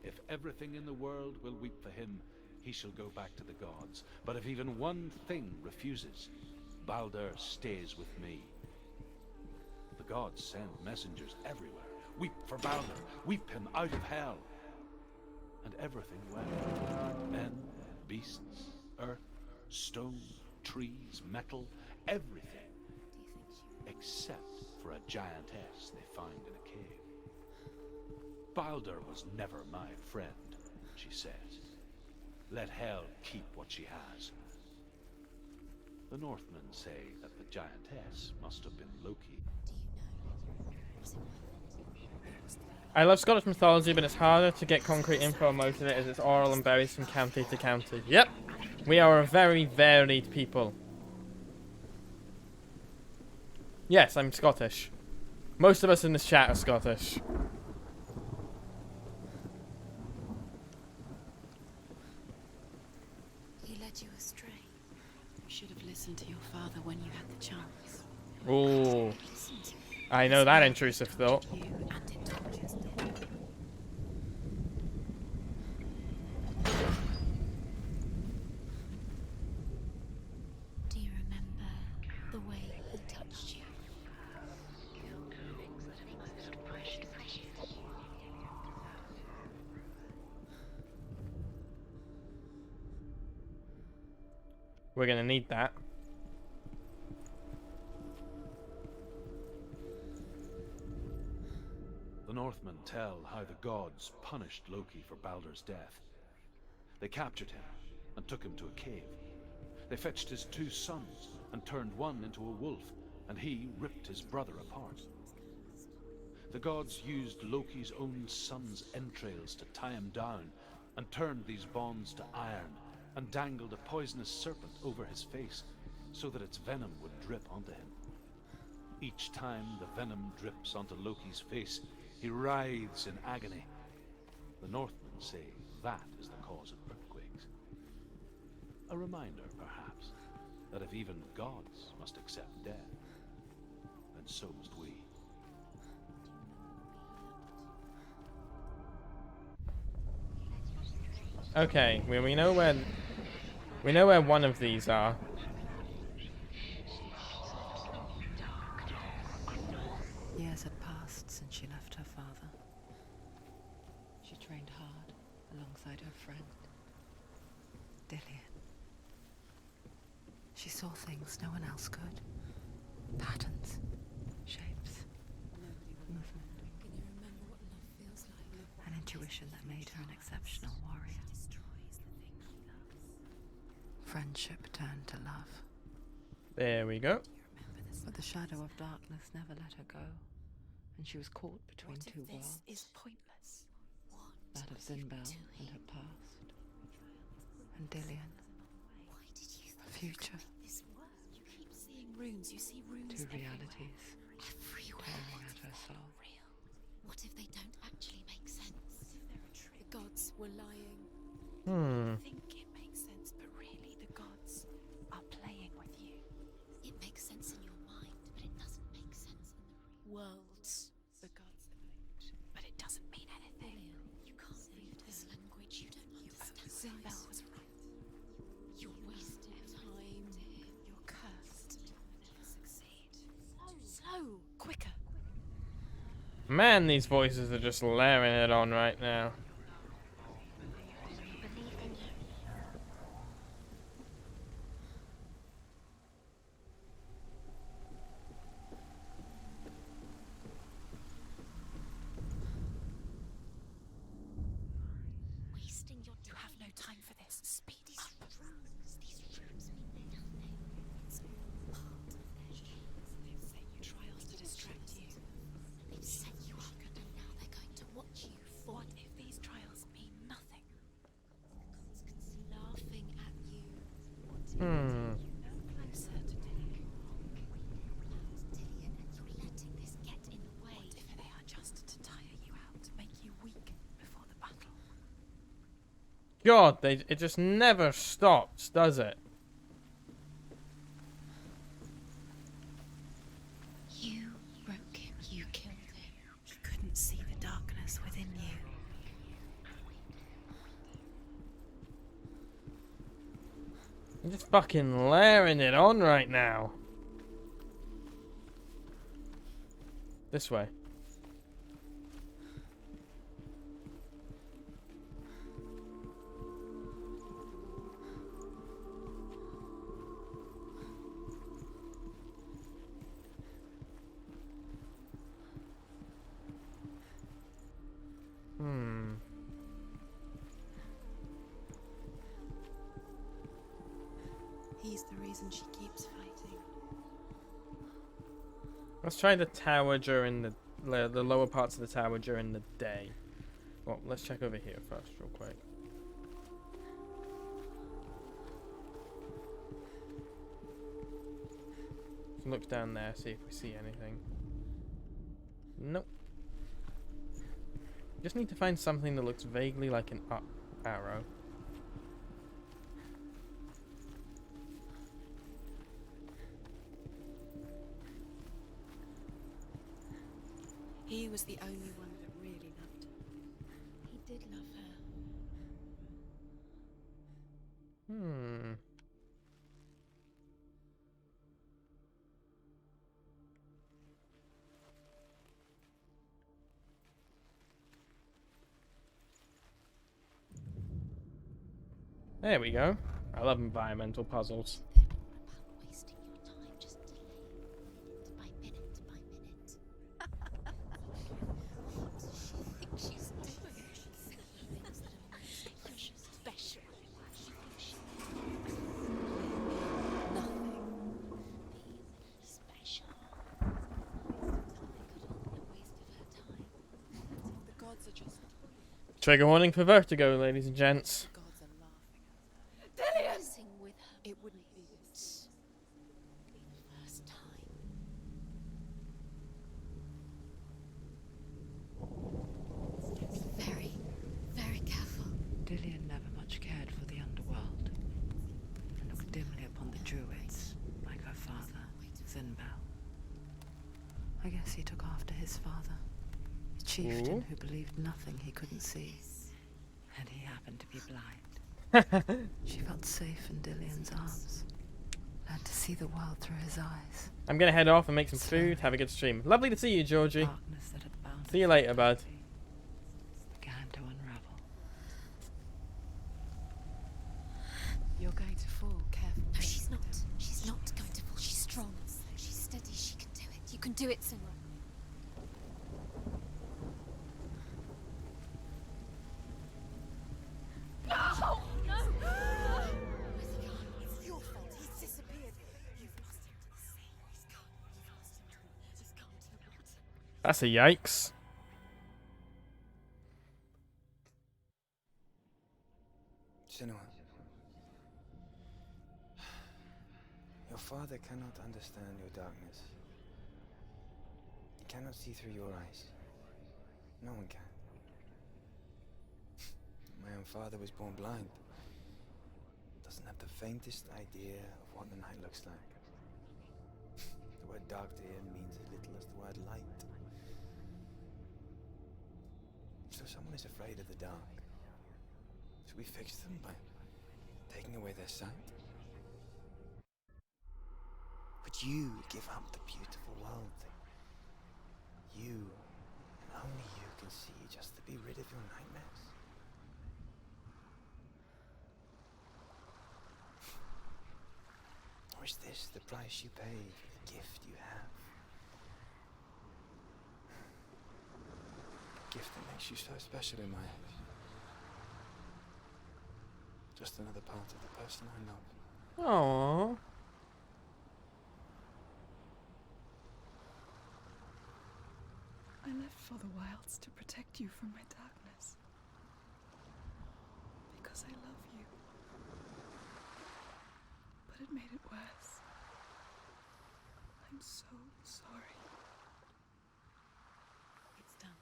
If everything in the world will weep for him, he shall go back to the gods. But if even one thing refuses, Balder stays with me. The gods send messengers everywhere. Weep for Balder, weep him out of hell. And everything wept. Men, beasts, earth, stone, trees, metal, everything. Except for a giantess they find in a cave. Balder was never my friend, she says. Let Hel keep what she has. The Northmen say that the giantess must have been Loki. Do you know? Was it worth it? I love Scottish mythology, but it's harder to get concrete info on most of it as it's oral and varies from county to county. Yep, we are a very varied people. Yes, I'm Scottish. Most of us in this chat are Scottish. He led you astray. You should have listened to your father when you had the chance. Ooh, Listen to him. I know that intrusive thought. You and it tortures them. Do you remember the way he touched you? We're gonna need that. The Northmen tell how the gods punished Loki for Balder's death. They captured him and took him to a cave. They fetched his 2 sons and turned one into a wolf, and he ripped his brother apart. The gods used Loki's own son's entrails to tie him down, and turned these bonds to iron, and dangled a poisonous serpent over his face, so that its venom would drip onto him. Each time the venom drips onto Loki's face, he writhes in agony. The Northmen say that is the cause of earthquakes. A reminder, perhaps, that if even gods must accept death, then so must we. Okay, we know where one of these are. Years had passed since she left her father. She trained hard alongside her friend, Dillian. She saw things no one else could. Patterns, shapes, movement. Can you remember what love feels like? An intuition that made her an exceptional warrior. Destroys the thing she loves. Friendship turned to love. There we go. But the shadow of darkness never let her go, and she was caught between two worlds. Is pointless. What? That of Zinbel and her past, and Dillian, Why did you her future. this work? You keep seeing runes. You see runes Two everywhere. realities Everywhere. tearing What at if her they're soul. not real? What if they don't actually make sense? The gods were lying. Hmm. Think it makes sense, but really the gods are playing with you. It makes sense in your mind, but it doesn't make sense in the real world. The gods are playing, but it doesn't mean anything. You can't read this language. You don't understand. Zinbel was right. You're wasting time. You're cursed. You'll never succeed. Slow, quicker. Man, these voices are just layering it on right now. Wasting your time. You have no time for this. Speed up. These runes mean nothing. It's all part of their shields. They've set you trials to distract you. They've set you up, and now they're going to watch you fall. What if these trials mean nothing? The gods can see laughing at you. Hmm. Closer to Dillian. Dillian, and you're letting this get in the way. What if they are just to tire you out, to make you weak before the battle? God, it just never stops, does it? You broke him. You killed him. He couldn't see the darkness within you. I'm just fucking layering it on right now. This way. Hmm. He's the reason she keeps fighting. Let's try the tower during the lower parts of the tower during the day. Well, let's check over here first, real quick. Look down there, see if we see anything. Nope. Just need to find something that looks vaguely like an up arrow. He was the only one that really loved her. He did love her. Hmm. There we go. I love environmental puzzles. They're all about wasting your time, just delay. Minute by minute by minute. What does she think she's doing? Things that are amazing, special. She thinks she nothing. Being special. A waste of her time. The gods are just Trigger warning for vertigo, ladies and gents. gods are laughing at her. Dancing with her. It wouldn't be this. Be the first time. chieftain who believed nothing he couldn't see. And he happened to be blind. She felt safe in Dillion's arms. Learned to see the world through his eyes. I'm gonna head off and make some food. Have a good stream. Lovely to see you, Georgie. Darkness that had bound See you later, bud. began to unravel. You're going to fall, careful. No, she's not. She's not going to fall. She's strong. She's steady. She can do it. You can do it, Senua. No! No! Where's he gone? It's your fault. He's disappeared. You've lost him to the sea. He's gone. You've lost him to the... He's gone to the water. That's a yikes. Senua. Your father cannot understand your darkness. He cannot see through your eyes. No one can. My own father was born blind. Doesn't have the faintest idea of what the night looks like. The word dark to him means as little as the word light. So someone is afraid of the dark. So we fix them by taking away their sight. But you give up the beautiful world. You, and only you, can see just to be rid of your nightmares. Or is this the price you pay for the gift you have? A gift that makes you so special in my eyes. Just another part of the person I love. Aww. I left for the wilds to protect you from my darkness. Because I love you. But it made it worse. I'm so sorry. It's done.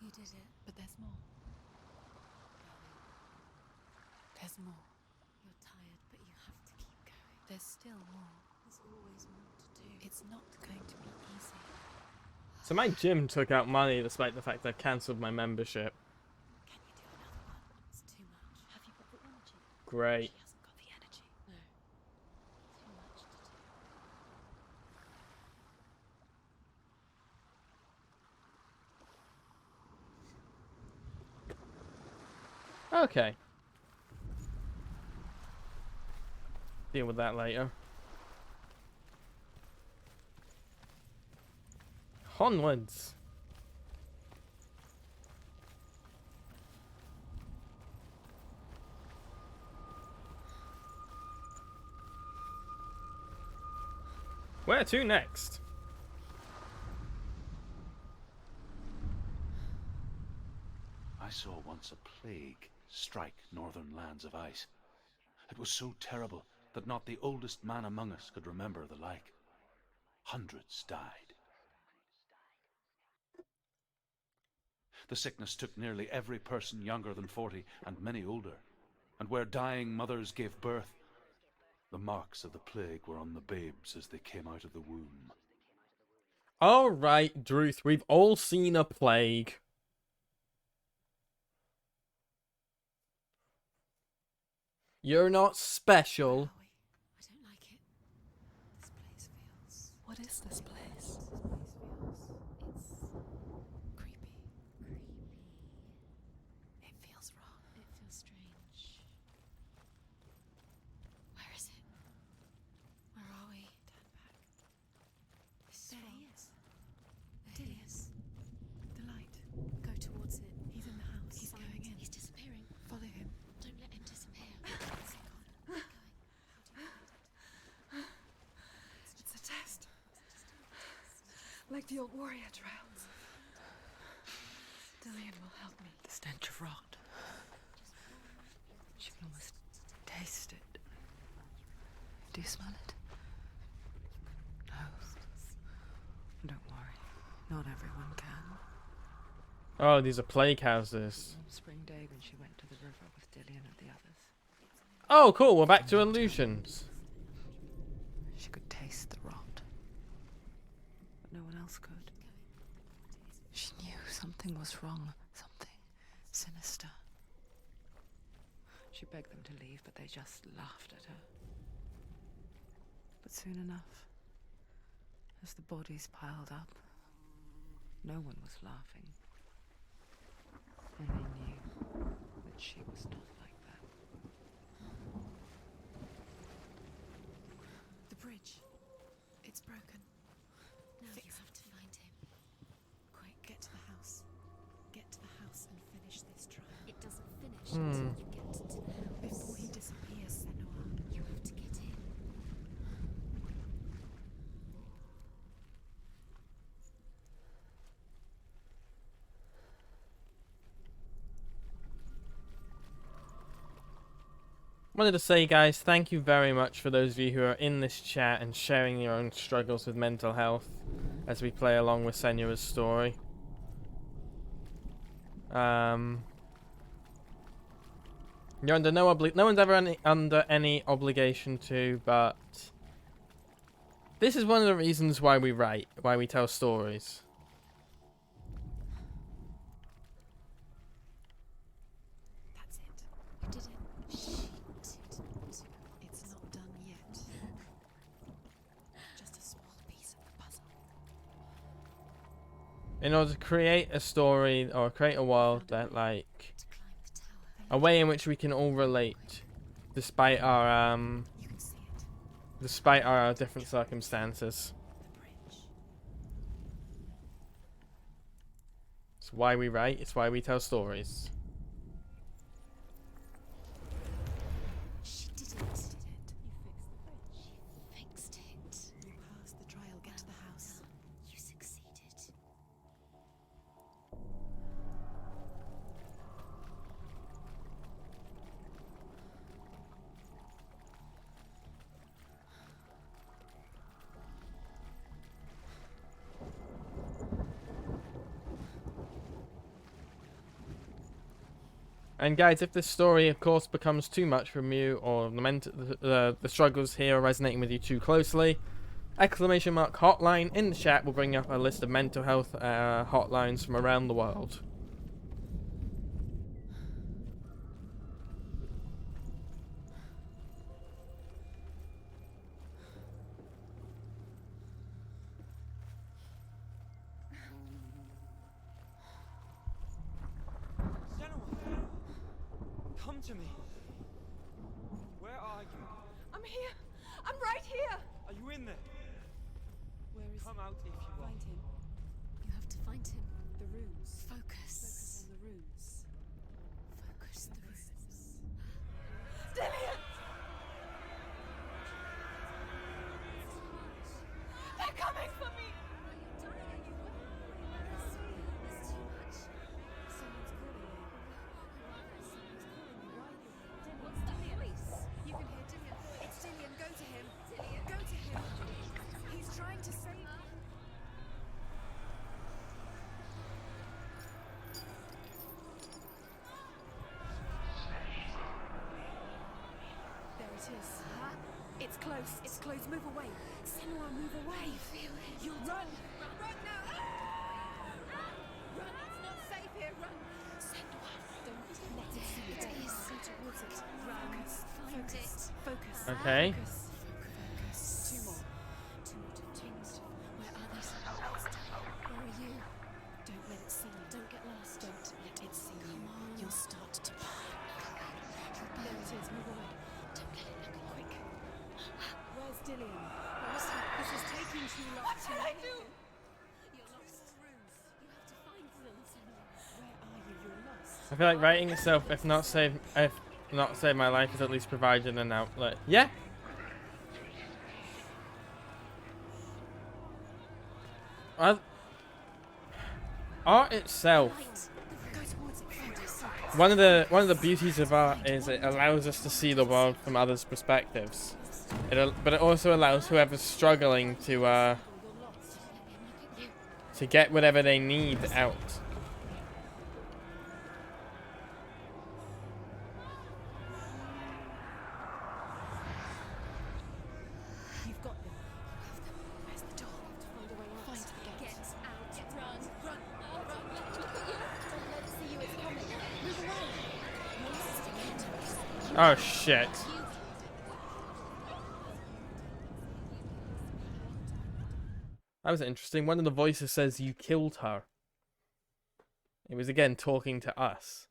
You did it. But there's more. There's more. You're tired, but you have to keep going. There's still more. There's always more to do. It's not going to be easy. So my gym took out money despite the fact I've cancelled my membership. Can you do another one? It's too much. Have you got the energy? Great. She hasn't got the energy. No. Too much to do. Okay. Deal with that later. Onwards. Where to next? I saw once a plague strike northern lands of ice. It was so terrible that not the oldest man among us could remember the like. Hundreds died. The sickness took nearly every person younger than 40 and many older. And where dying mothers gave birth, the marks of the plague were on the babes as they came out of the womb. Alright, Druth, we've all seen a plague. You're not special. I don't like it. This place feels... What is this place? This place feels... It's... creepy. It feels wrong. It feels strange. Where is it? Where are we? Turn back. There he is. There he is. The light. Go towards it. He's in the house. He's going in. He's disappearing. Follow him. Don't let him disappear. Where's he gone? Where are you going? How do you find it? It's a test. Like the old warrior trials. Dillion will help me. The stench of rot. She can almost taste it. Do you smell it? No. Don't worry. Not everyone can. Oh, these are plague houses. One spring day when she went to the river with Dillion and the others, Oh, cool. We're back to illusions. she could taste the rot. But no one else could. She knew something something was wrong, something sinister. She begged them to leave, but they just laughed at her. But soon enough, as the bodies piled up, no one was laughing. And they knew that she was not like that. The bridge. It's broken. Now you have to find him. Quick, get to the house. Get to the house and finish this trial. It doesn't finish until you get to the house. Before he disappears, Senua, you have to get in. Wanted to say, guys, thank you very much for those of you who are in this chat and sharing your own struggles with mental health as we play along with Senua's story. You're under no one's ever under any obligation to, but this is one of the reasons why we write, why we tell stories. That's it. You did it. She didn't. It's not done yet. Just a small piece of the puzzle. In order to create a story or create a world that, like, To climb the tower. a way in which we can all relate, despite our You can see it. despite our different circumstances. The bridge. It's why we write. It's why we tell stories. She did it. You fixed the bridge. You fixed it. You passed the trial. Get to the house. You succeeded. And guys, if this story, of course, becomes too much from you, or the struggles here are resonating with you too closely, !hotline in the chat will bring up a list of mental health hotlines from around the world. Senua! Come to me. Where are you? I'm here. I'm right here. Are you in there? Where is Come out if you are. Find him. You have to find him. The runes. Focus. Focus on the runes. Focus the runes. Dillian! They're coming for me. There's too much. Someone's calling you. Someone's calling you. Why? What's that voice? You can hear Dillian. It's Dillian. Go to him. Dillian. Go to him. He's trying to save you. There it is. Huh? It's close. It's close. Move away. Senua, move away. Feel it. You'll run. Run now. Run. It's not safe here. Run. Senua, don't let it see it. It is. Go towards it. Run. Find it. Focus. Okay. Focus. Focus. Two more. Two more. Two more. Where are they? Where are you? Don't let it see you. Don't get lost. Don't let it see you. Come on. You'll start to burn. There it is. Move away. Don't let it look quick. Where's Dillian? Where is he? This is taking too long. What should I do? You're lost. Rooms. You have to find them, Senua. Where are you? You're lost. I feel like writing itself, if not saved my life, has at least provided an outlet. Yeah. Art itself. Right. Go towards it. Find it. One of the beauties of art is it allows us to see the world from others' perspectives. But it also allows whoever's struggling to You're lost. Let him look at you. get whatever they need out. You've got them. You have them. Where's the door? Find a way out. Find the gate. Get out. Run. Run. Run. Oh shit. That was interesting. One of the voices says you killed her. It was again talking to us.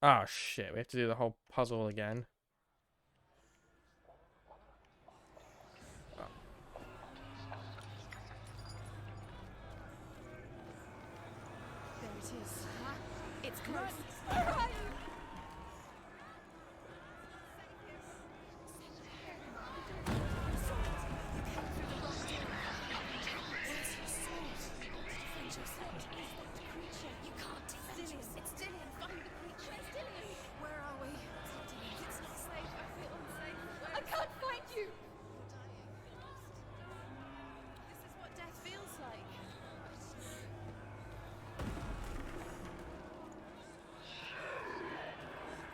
Oh shit, we have to do the whole puzzle again. There it is. It's close.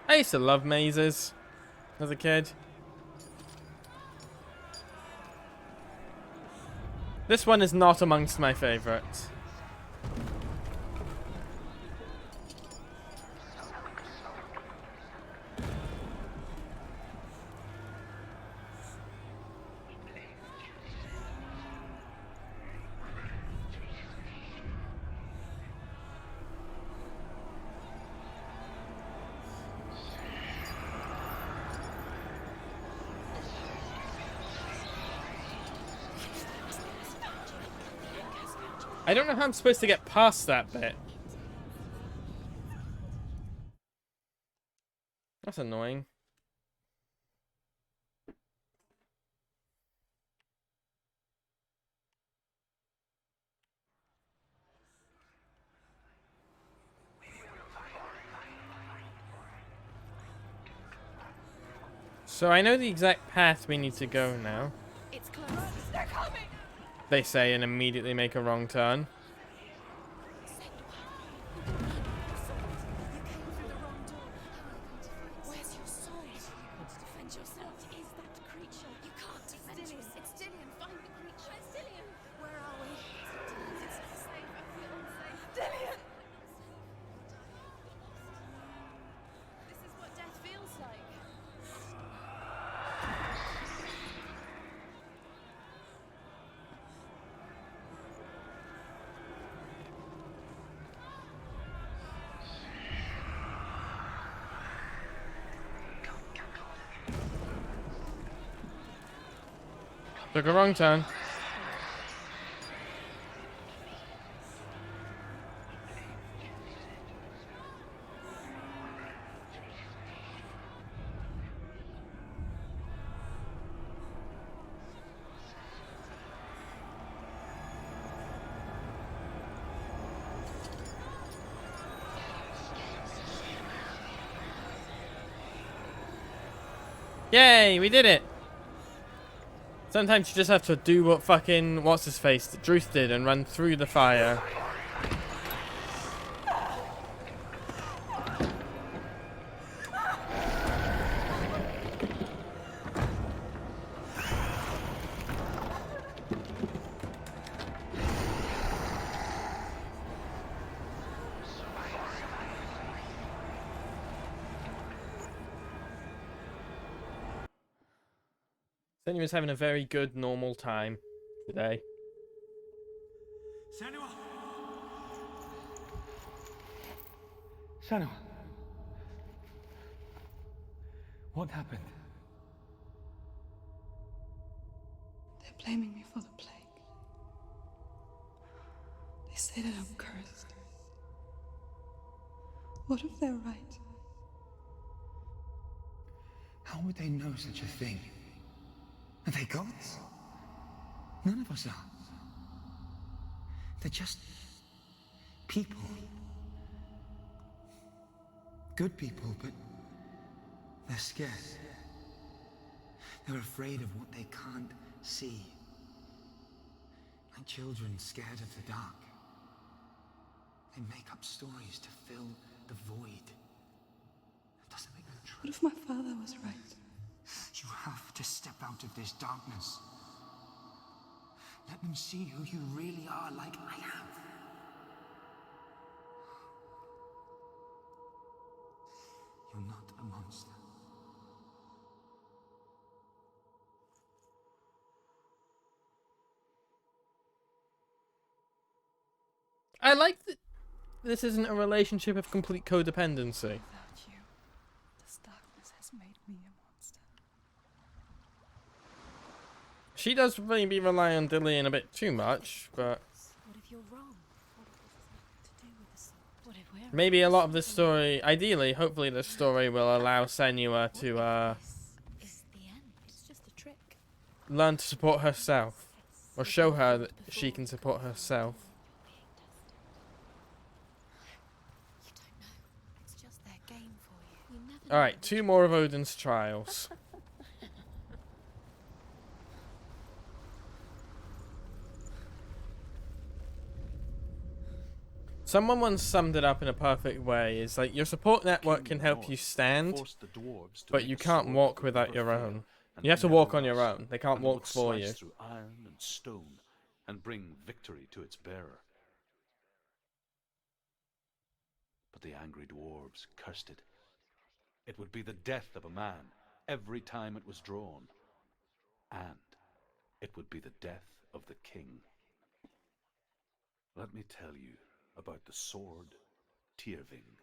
I used to love mazes as a kid. This one is not amongst my favorites. I don't know how I'm supposed to get past that bit. That's annoying. So I know the exact path we need to go now. It's close. They're coming. They say and immediately make a wrong turn. Where's your sword? Defend yourself. What is that creature? You can't defend yourself. It's Dillian. Find the creature. Where's Dillian? Where are we? It's not safe. I feel unsafe. Dillian! This is what death feels like. Took a wrong turn. Yay, we did it! Sometimes you just have to do what fucking what's-his-face Druth did and run through the fire. Senua's having a very good normal time today. Senua! Senua! What happened? They're blaming me for the plague. They say that I'm cursed. What if they're right? How would they know such a thing? Are they gods? None of us are. They're just people. Good people, but they're scared. They're afraid of what they can't see. Like children scared of the dark. They make up stories to fill the void. That doesn't make them true. What if my father was right? You have to step out of this darkness. Let them see who you really are, like I have. You're not a monster. I like that this isn't a relationship of complete codependency. Without you, this darkness has made me a monster. She does maybe rely on Dillian a bit too much, but What if you're wrong? What if this has nothing to do with the sword? What if we're maybe a lot of this story, ideally, hopefully this story will allow Senua to This is the end. It's just a trick. learn to support herself, or show her that she can support herself. You don't know. It's just their game for you. You never know. Alright, 2 more of Odin's trials. Someone once summed it up in a perfect way. It's like your support network can help you stand, forced the dwarves to but make you a can't sword walk that would without never your fail, own. and You have to never walk on your rust, own. They can't and that walk would for slice you. through iron and stone and bring victory to its bearer. But the angry dwarves cursed it. It would be the death of a man every time it was drawn. And it would be the death of the king. Let me tell you about the sword Tyrving.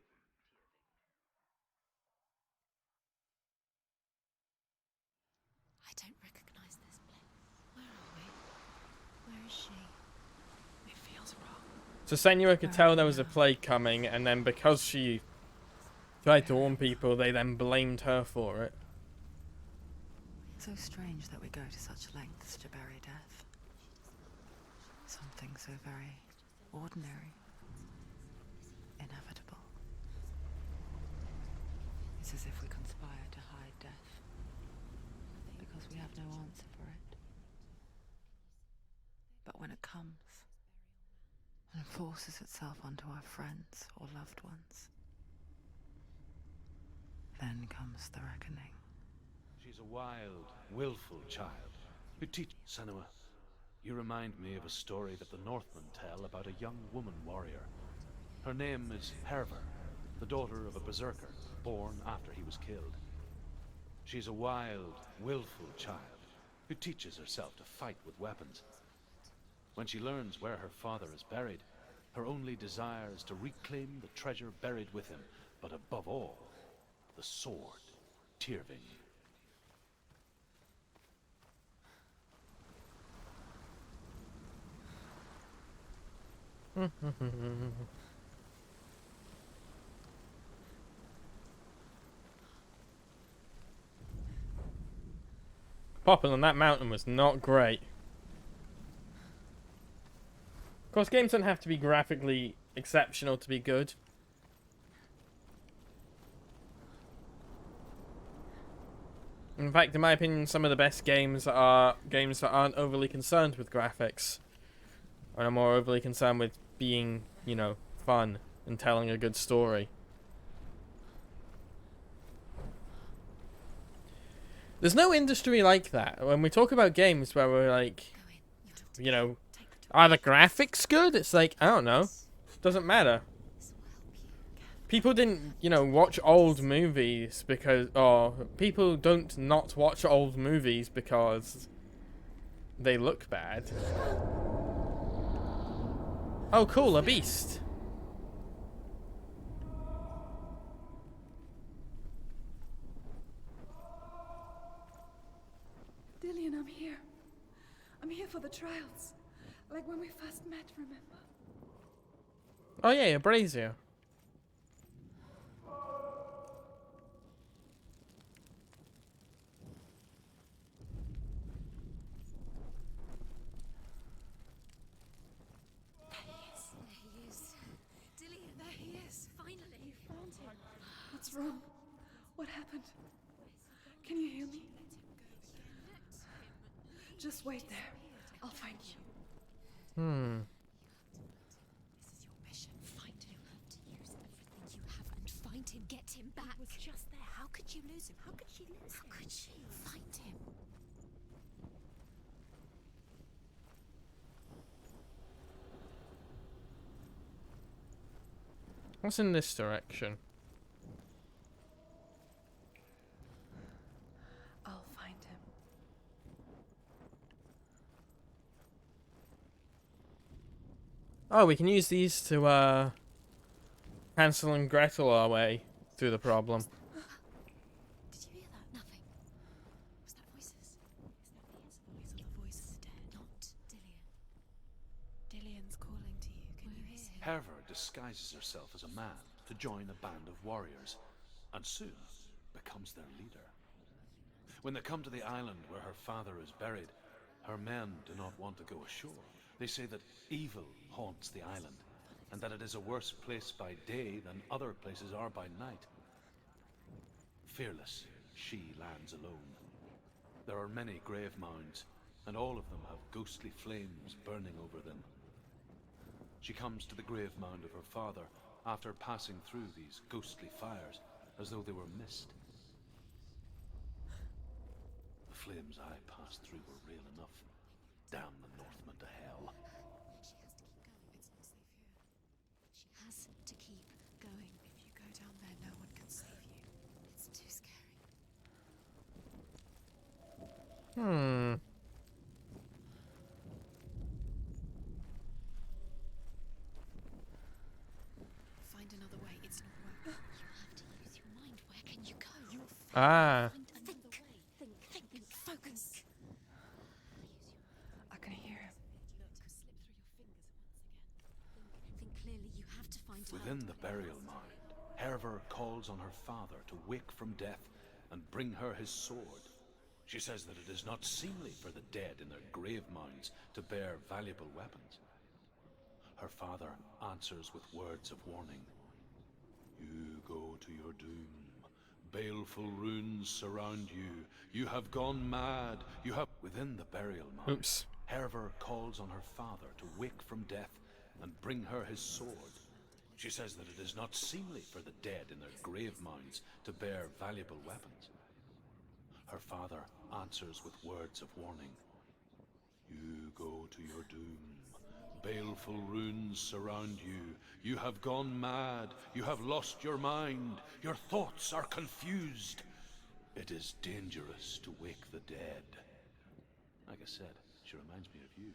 I don't recognize this place. Where are we? Where is she? It feels wrong. So Senua could tell there was a plague coming, and then because she tried to warn people, they then blamed her for it. So strange that we go to such lengths to bury death. Something so very ordinary, inevitable. It's as if we conspire to hide death, because we have no answer for it. But when it comes, and forces itself onto our friends or loved ones, then comes the reckoning. She's a wild, willful child who teach Senua. You remind me of a story that the Northmen tell about a young woman warrior. Her name is Hervor, the daughter of a berserker born after he was killed. She's a wild, willful child who teaches herself to fight with weapons. When she learns where her father is buried, her only desire is to reclaim the treasure buried with him, but above all, the sword, Tyrving. Popping on that mountain was not great. Of course, games don't have to be graphically exceptional to be good. In fact, in my opinion, some of the best games are games that aren't overly concerned with graphics, and are more overly concerned with being, you know, fun and telling a good story. There's no industry like that. When we talk about games where we're like, you know, are the graphics good? It's like, I don't know. Doesn't matter. People didn't, you know, watch old movies because, or people don't not watch old movies because they look bad. Oh, cool, a beast. Dillian, I'm here. I'm here for the trials. Like when we first met, remember? Oh yeah, a brazier. There he is. Dillian, there he is. Finally. You found him. What's wrong? What happened? Can you hear me? Just wait there. I'll find you. This is your mission. Find him. To use everything you have and find him. Get him back. He was just there. How could you lose him? How could she lose him? How could she? Find him. What's in this direction? Oh, we can use these to Hansel and Gretel our way through the problem. Did you hear that? Nothing. Was that voices? Is that the voice of the dead? Not Dillian. Dillian's calling to you. Can you hear him? Herver disguises herself as a man to join a band of warriors, and soon becomes their leader. When they come to the island where her father is buried, her men do not want to go ashore. They say that evil haunts the island, and that it is a worse place by day than other places are by night. Fearless, she lands alone. There are many grave mounds, and all of them have ghostly flames burning over them. She comes to the grave mound of her father after passing through these ghostly fires, as though they were mist. The flames I passed through were real enough. Damn the Northmen to hell. She has to keep going. It's not even. She has to keep going. If you go down there, no one can save you. It's too scary. Find another way. It's not working. You have to use your mind. Where can you go? You'll Ah. find another way. Think. Focus. I can hear him. Look, slip through your fingers once again. Think clearly. You have to find Within the burial mound, Herver calls on her father to wake from death and bring her his sword. She says that it is not seemly for the dead in their grave mounds to bear valuable weapons. Her father answers with words of warning. You go to your doom. Baleful runes surround you. You have gone mad. You have... Within the burial mound, Oops. Herver calls on her father to wake from death and bring her his sword. She says that it is not seemly for the dead in their grave mounds to bear valuable weapons. Her father answers with words of warning. You go to your doom. Baleful runes surround you. You have gone mad. You have lost your mind. Your thoughts are confused. It is dangerous to wake the dead. Like I said, she reminds me of you.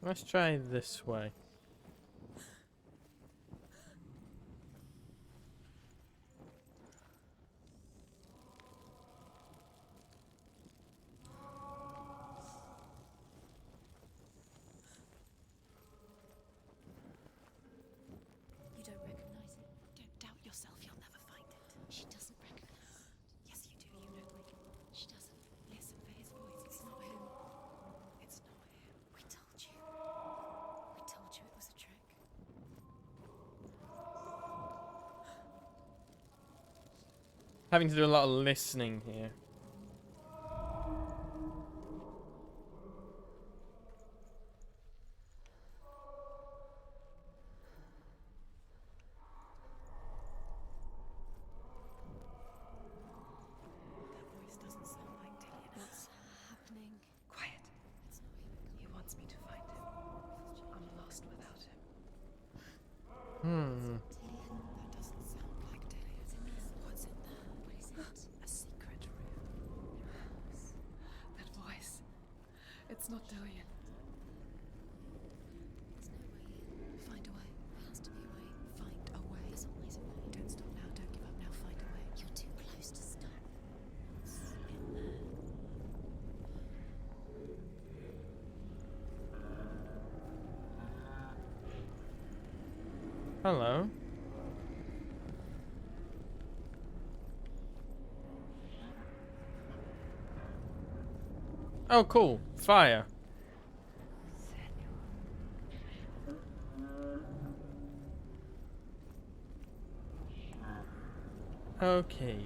Let's try this way. You don't recognize it. Don't doubt yourself. You'll never find it. She doesn't recognize it. Yes, you do. You know it. She doesn't. Listen for his voice. It's not him. It's not him. We told you. We told you it was a trick. Having to do a lot of listening here. That voice doesn't sound like Dillian. What's happening? Quiet. It's not him. He wants me to find him. I'm lost without him. Hmm. Dillian. That doesn't sound like Dillian. What's in there? What is it? A secret room. That voice. It's not Dillian. There's no way in. Find a way. There has to be a way. Find a way. There's always a way. Don't stop now. Don't give up now. Find a way. You're too close to stop. What's in there? Hello. Oh, cool. Fire. Okay.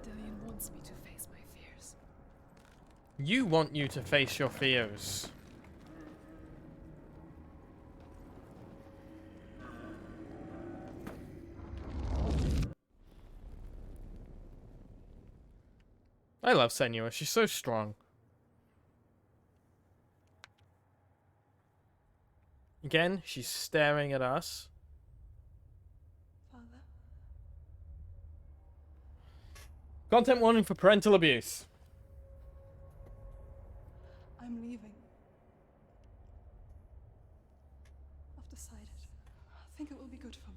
Dillian wants me to face my fears. You want you to face your fears. I love Senua. She's so strong. Again, she's staring at us. Father, Content warning for parental abuse. I'm leaving. I've decided. I think it will be good for me.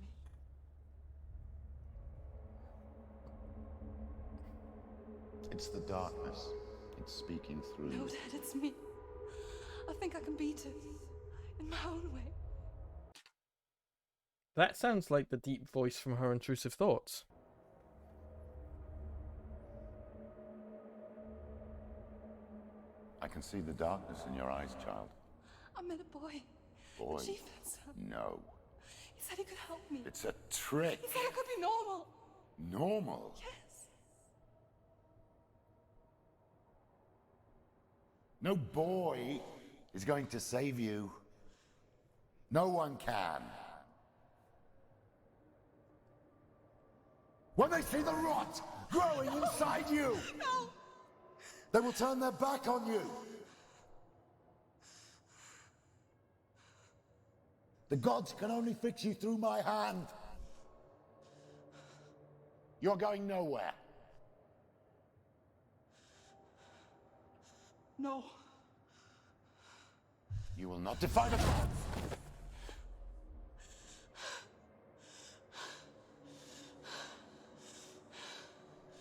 It's the darkness. It's speaking through No, you. Dad, it's me. I think I can beat it. In my own way. That sounds like the deep voice from her intrusive thoughts. I can see the darkness in your eyes, child. I met a boy. Boy. The chief said. No. He said he could help me. It's a trick. He said I could be normal. Normal. Yes. No boy is going to save you. No one can. When they see the rot growing inside you, No. they will turn their back on you. The gods can only fix you through my hand. You're going nowhere. No. You will not defy the gods.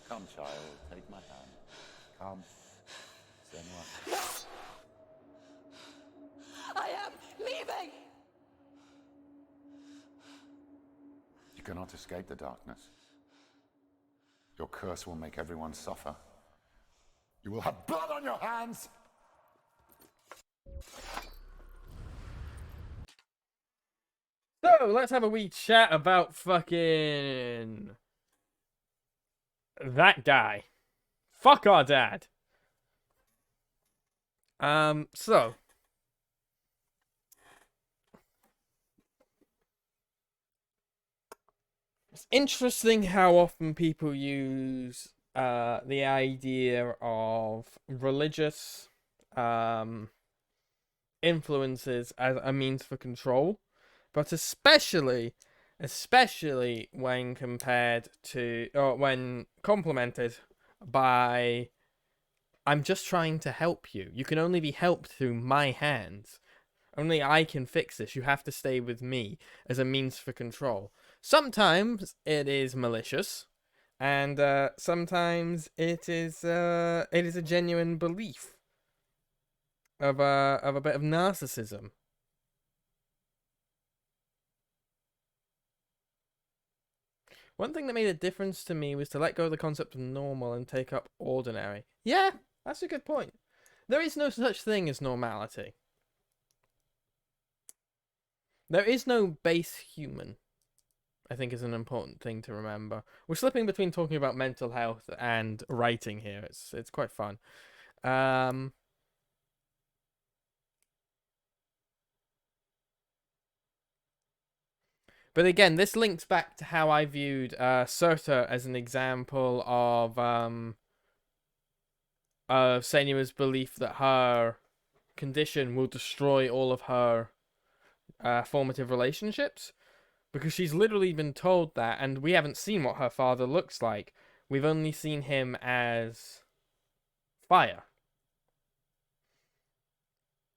Come, child, take my hand. Come. Senua. I am leaving. You cannot escape the darkness. Your curse will make everyone suffer. You will have blood on your hands! So, let's have a wee chat about fucking... that guy. Fuck our dad. So... it's interesting how often people use the idea of religious influences as a means for control, but especially when compared to, or when complemented by, I'm just trying to help you. You can only be helped through my hands. Only I can fix this. You have to stay with me as a means for control. Sometimes it is malicious, and sometimes it is a genuine belief of a bit of narcissism. One thing that made a difference to me was to let go of the concept of normal and take up ordinary. Yeah, that's a good point. There is no such thing as normality. There is no base human, I think, is an important thing to remember. We're slipping between talking about mental health and writing here. It's quite fun. But again, this links back to how I viewed Surta as an example of Senua's belief that her condition will destroy all of her formative relationships. Because she's literally been told that, and we haven't seen what her father looks like. We've only seen him as fire.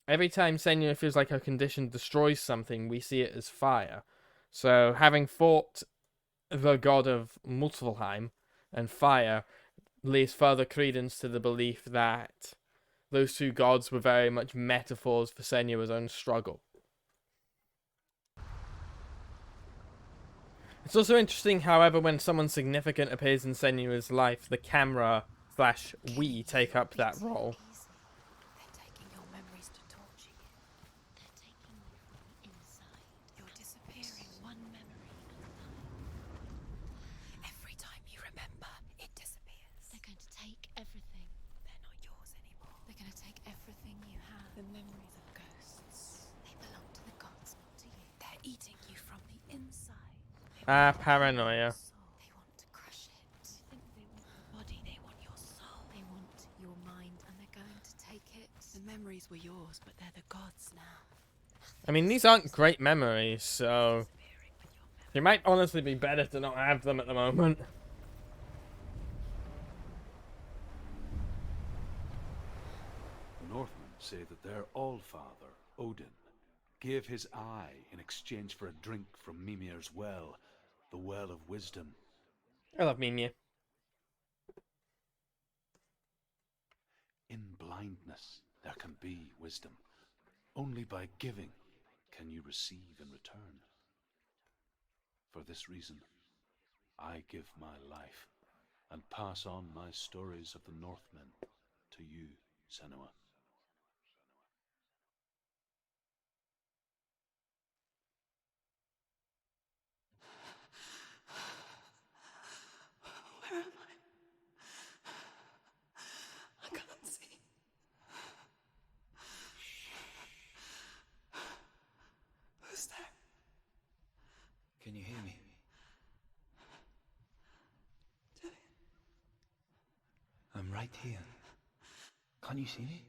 Every time Senua feels like her condition destroys something, we see it as fire. So, having fought the god of Muspelheim and fire lays further credence to the belief that those two gods were very much metaphors for Senua's own struggle. It's also interesting, however, when someone significant appears in Senua's life, the camera / we take up that role. They're taking your memories to torture you. They're taking you from the inside. You're disappearing one memory at a time. Every time you remember, it disappears. They're going to take everything. They're not yours anymore. They're going to take everything you have. The memories of ghosts. They belong to the gods, not to you. They're eating you from the inside. Paranoia. They want to crush it. They think they want your body. They want your soul. They want it. The memories were yours, but they're the gods now. I mean, these aren't great memories, so it might honestly be better to not have them at the moment. The Northmen say that their Allfather, Odin, gave his eye in exchange for a drink from Mimir's well, the Well of Wisdom. I love Mimir. In blindness, there can be wisdom. Only by giving can you receive in return. For this reason, I give my life and pass on my stories of the Northmen to you, Senua. Where am I? I can't see. Who's there? Can you hear me? I'm right here. Can't you see me?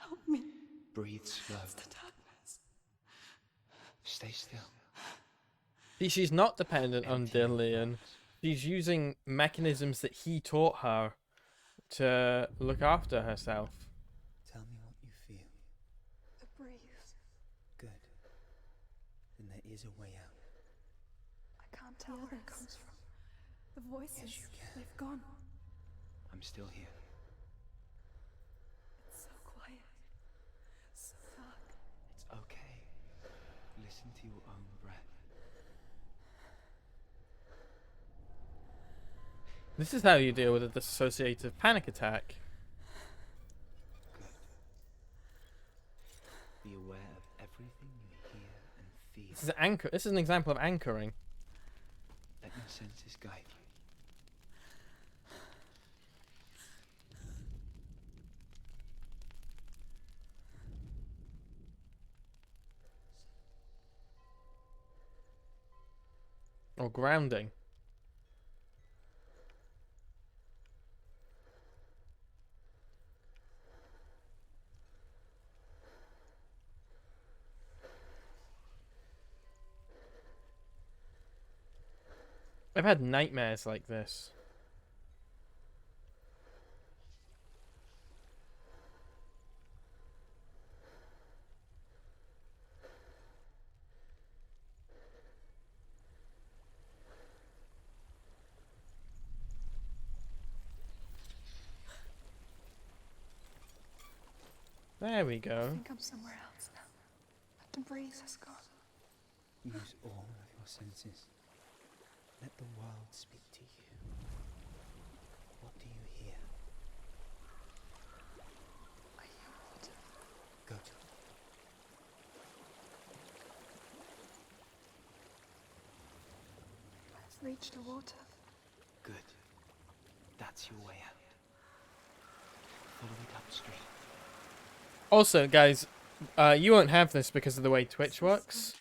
Help me. Breathe slow. It's the darkness. Stay still. See, she's not dependent on Dillian. She's using mechanisms that he taught her to look after herself. Tell me what you feel. The breeze. Good. Then there is a way out. I can't tell where it comes from. The voices. Yes, you can. They've gone. I'm still here. It's so quiet. So dark. It's okay. Listen to your own breath. This is how you deal with a dissociative panic attack. Good. Be aware of everything you hear and feel. This is anchor. This is an example of anchoring. Let your senses guide you. Or grounding. I've had nightmares like this. There we I go. think I'm somewhere else now. But the breeze has gone. Use all of your senses. Let the world speak to you. What do you hear? I hear water. Go to it. I've reached the water. Good. That's your way out. Follow it upstream. Also, guys, you won't have this because of the way Twitch works.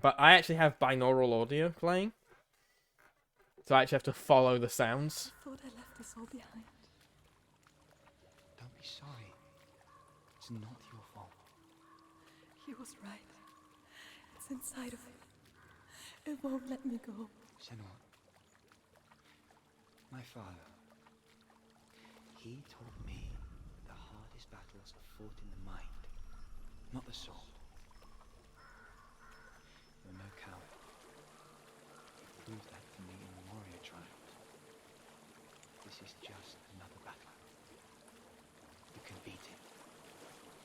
But I actually have binaural audio playing. So I actually have to follow the sounds. I thought I left this all behind. Don't be sorry. It's not your fault. He was right. It's inside of him. It won't let me go. Senua. My father. He taught me the hardest battles are fought in the mind, not the sword. You're no coward. You proved that to me in the warrior trials. This is just another battle. You can beat it.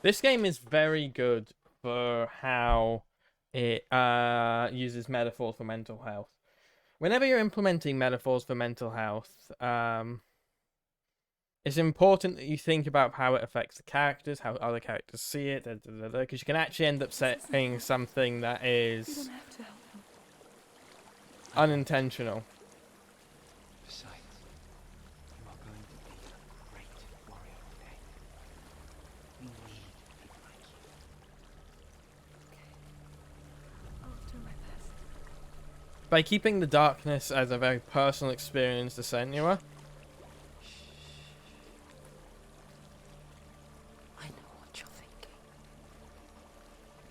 This game is very good for how it uses metaphors for mental health. Whenever you're implementing metaphors for mental health, it's important that you think about how it affects the characters, how other characters see it, because you can actually end up saying something that You is don't have to help him. unintentional. Besides, you are going to be a great warrior one day. We need people like you. I'll do my best. By keeping the darkness as a very personal experience to Senua,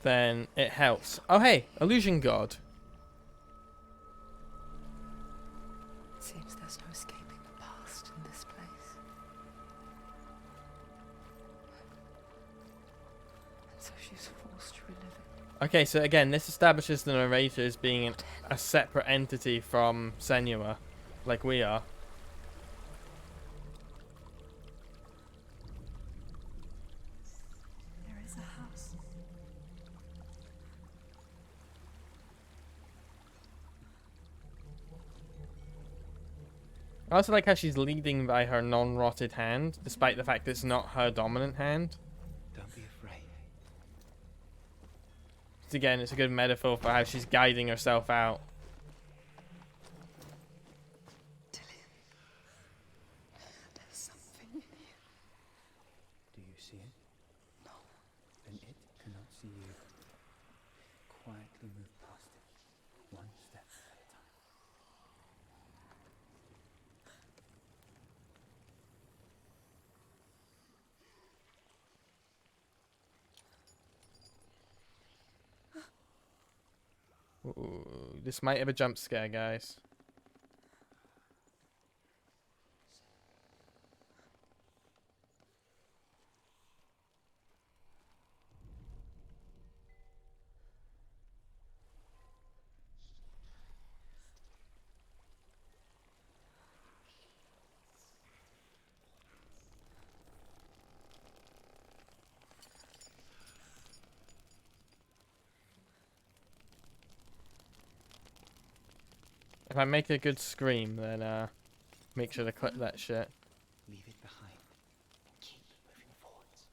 then it helps. Oh hey, illusion god. It seems there's no escaping the past in this place. And so she's forced to relive it. Okay, so again, this establishes the narrator as being a separate entity from Senua, like we are. There is a house. I also like how she's leading by her non-rotted hand, despite the fact it's not her dominant hand. Don't be afraid. Again, it's a good metaphor for how she's guiding herself out. There's something in here. Do you see it? No. Then it cannot see you. Quietly move past it, one step at a time. Ooh, this might have a jump scare, guys. If I make a good scream, then make sure to clip that shit. Leave it behind. Keep moving forwards.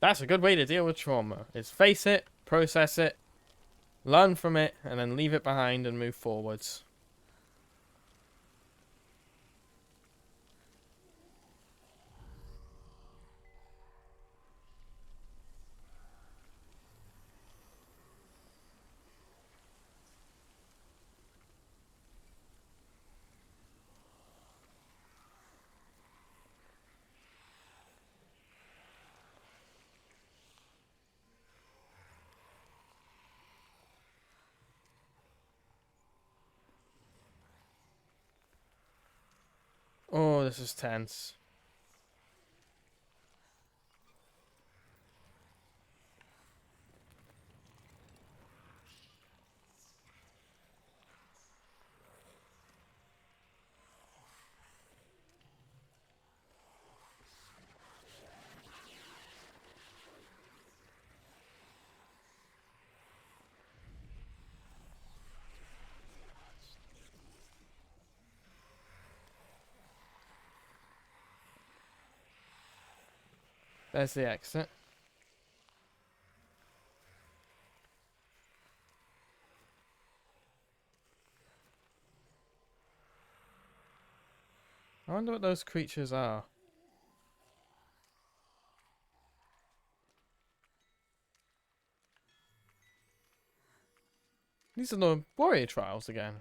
That's a good way to deal with trauma, is face it, process it, learn from it, and then leave it behind and move forwards. Oh, this is tense. There's the exit. I wonder what those creatures are. These are the warrior trials again.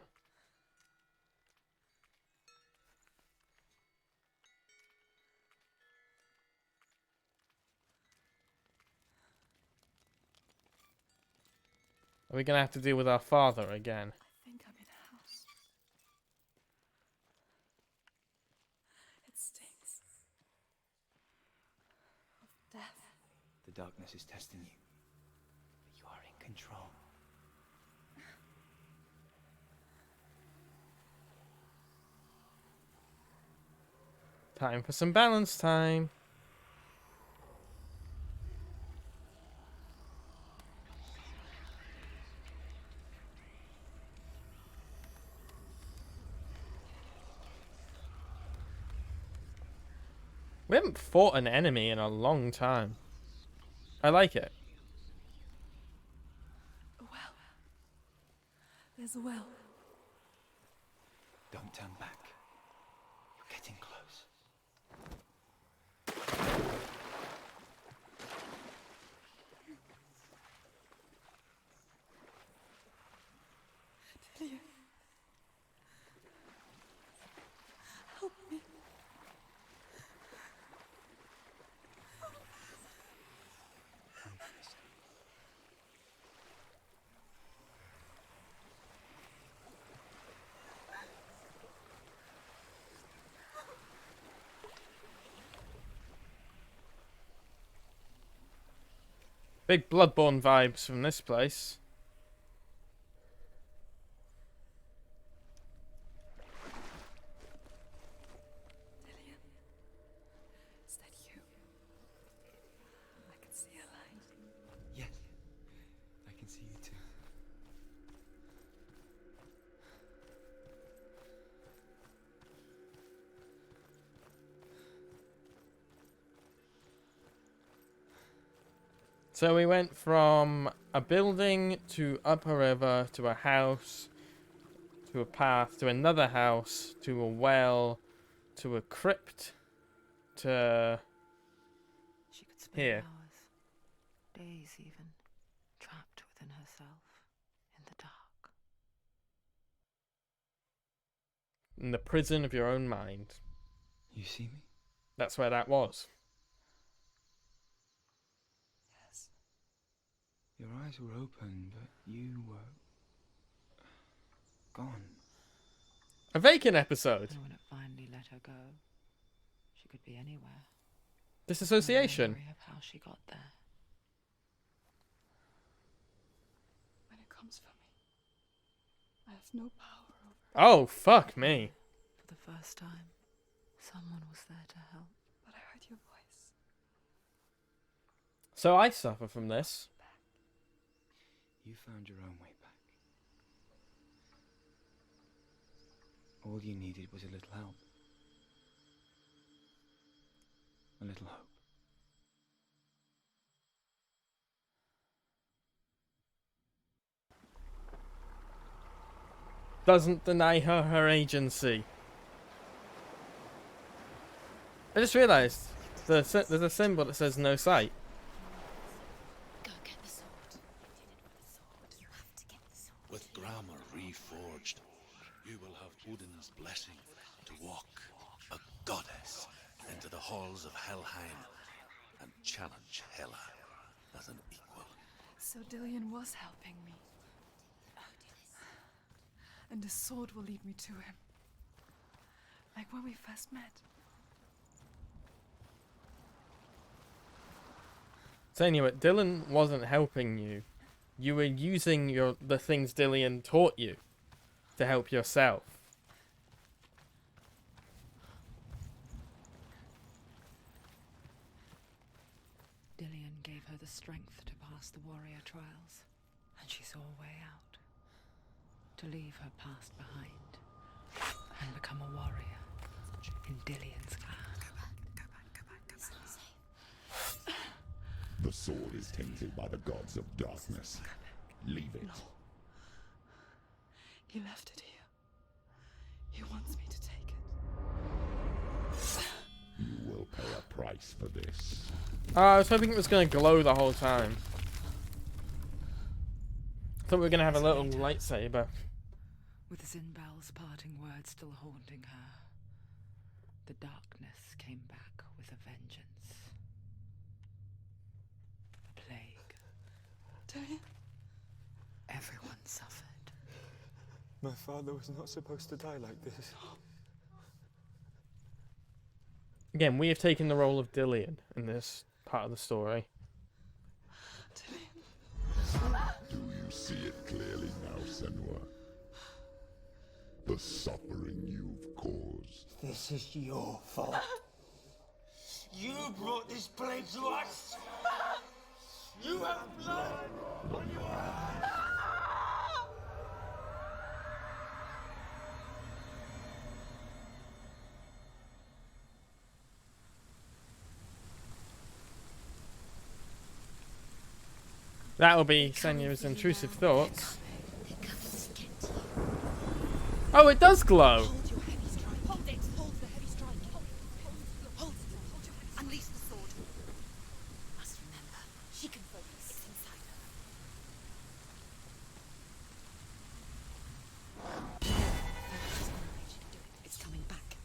Are we gonna have to deal with our father again? I think I'm in a house. It stinks. Of death. The darkness is testing you. But you are in control. Time for some balance time. We haven't fought an enemy in a long time. I like it. A well. There's a well. Don't turn back. You're getting close. Delia. Help me. Come closer. Big Bloodborne vibes from this place. Dillian, is that you? I can see a light. Yes, I can see you too. So we went from a building to up a river to a house to a path to another house to a well to a crypt to She could spend here. hours, days even, trapped within herself, in the dark. In the prison of your own mind. You see me? That's where that was. Yes. Your eyes were open, but you were gone. A vacant episode. And when it finally let her go, she could be anywhere. Disassociation. No memory of how she got there. When it comes for me, I have no power over it, Oh, fuck me. For the first time, someone was there to help. but I heard your voice. So I suffer from this. You found your own way back. All you needed was a little help. A little hope. Doesn't deny her her agency. I just realised there's a symbol that says no sight. Go get the sword. You did it with the sword. You have to get the sword. With grammar reforged, you will have Odin's blessing to walk, a goddess, into the halls of Helheim and challenge Hela as an equal. So Dillian was helping me. And the sword will lead me to him. Like when we first met. Senua, Dylan wasn't helping you. You were using the things Dillian taught you to help yourself. Dillian gave her the strength to pass the warrior trials, and she saw a way out. To leave her past behind and become a warrior in Dillian's clan. Go back. It's not safe. The sword is tainted by the gods of darkness. Leave it. He left it here. He wants me to take it. You will pay a price for this. I was hoping it was going to glow the whole time. I thought we were going to have a little lightsaber. With Zinbel's parting words still haunting her, the darkness came back with a vengeance. A plague. Dillian? Everyone suffered. My father was not supposed to die like this. Again, we have taken the role of Dillian in this part of the story. Do you see it clearly now, Senua? The suffering you've caused. This is your fault. You brought this plague to us. You have blood on your hands. That will be Senua's intrusive thoughts. Oh, it does glow! Hold your heavy strike. Hold it. Hold the heavy strike. Hold it. Unleash the sword. Must remember, she can focus. It's inside her. It's coming back.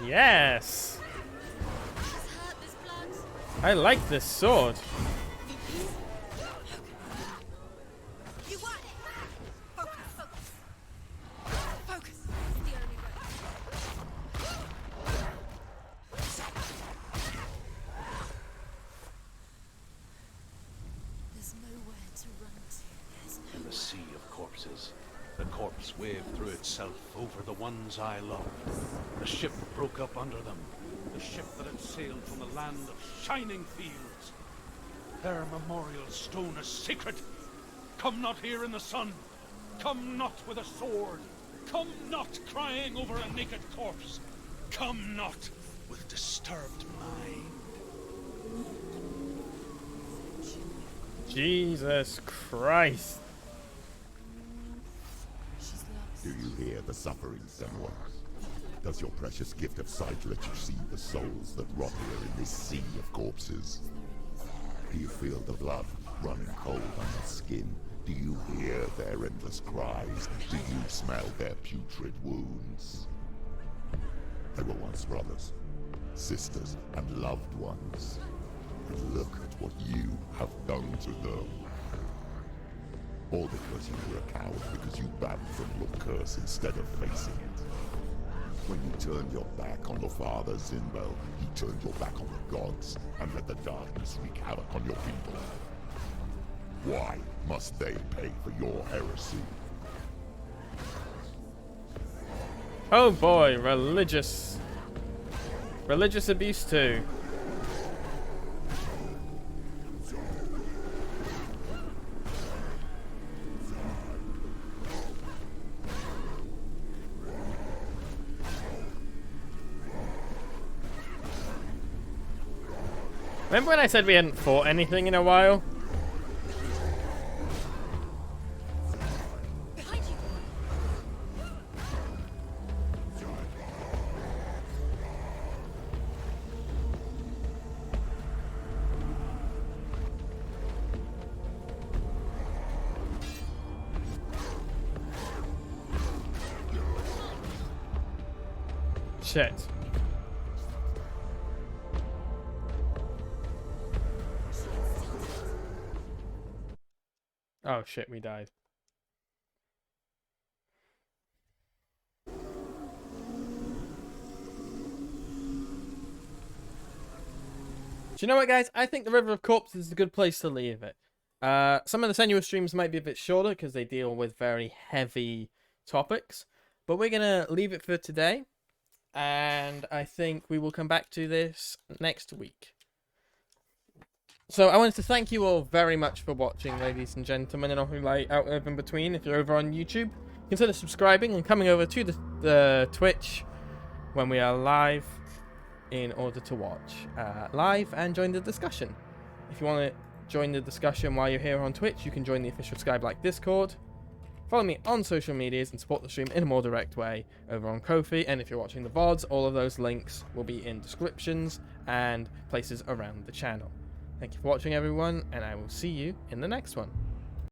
Yes! She's hurt. There's blood. I like this sword. You want it. Focus. Focus. It's the only way. pieces. The corpse waved through itself over the ones I loved. The ship broke up under them. The ship that had sailed from the land of shining fields. Their memorial stone is sacred. Come not here in the sun. Come not with a sword. Come not crying over a naked corpse. Come not with disturbed mind. Jesus Christ. Do you hear the suffering, Senua? Does your precious gift of sight let you see the souls that rot here in this sea of corpses? Do you feel the blood running cold on your skin? Do you hear their endless cries? Do you smell their putrid wounds? They were once brothers, sisters, and loved ones. And look at what you have done to them. All because you were a coward, because you banned from your curse instead of facing it. When you turned your back on your father, Zinbo, he turned your back on the gods and let the darkness wreak havoc on your people. Why must they pay for your heresy? Oh boy, religious abuse too. Remember when I said we hadn't fought anything in a while? Behind you! Shit. Oh shit, we died. Do you know what, guys? I think the River of Corpses is a good place to leave it. Some of the Senua streams might be a bit shorter because they deal with very heavy topics. But we're going to leave it for today. And I think we will come back to this next week. So I wanted to thank you all very much for watching, ladies and gentlemen, and all who lie out of in between. If you're over on YouTube, consider subscribing and coming over to the Twitch when we are live in order to watch live and join the discussion. If you want to join the discussion while you're here on Twitch, you can join the official Skye Blacke Discord. Follow me on social medias and support the stream in a more direct way over on Ko-fi. And if you're watching the VODs, all of those links will be in descriptions and places around the channel. Thank you for watching, everyone, and I will see you in the next one.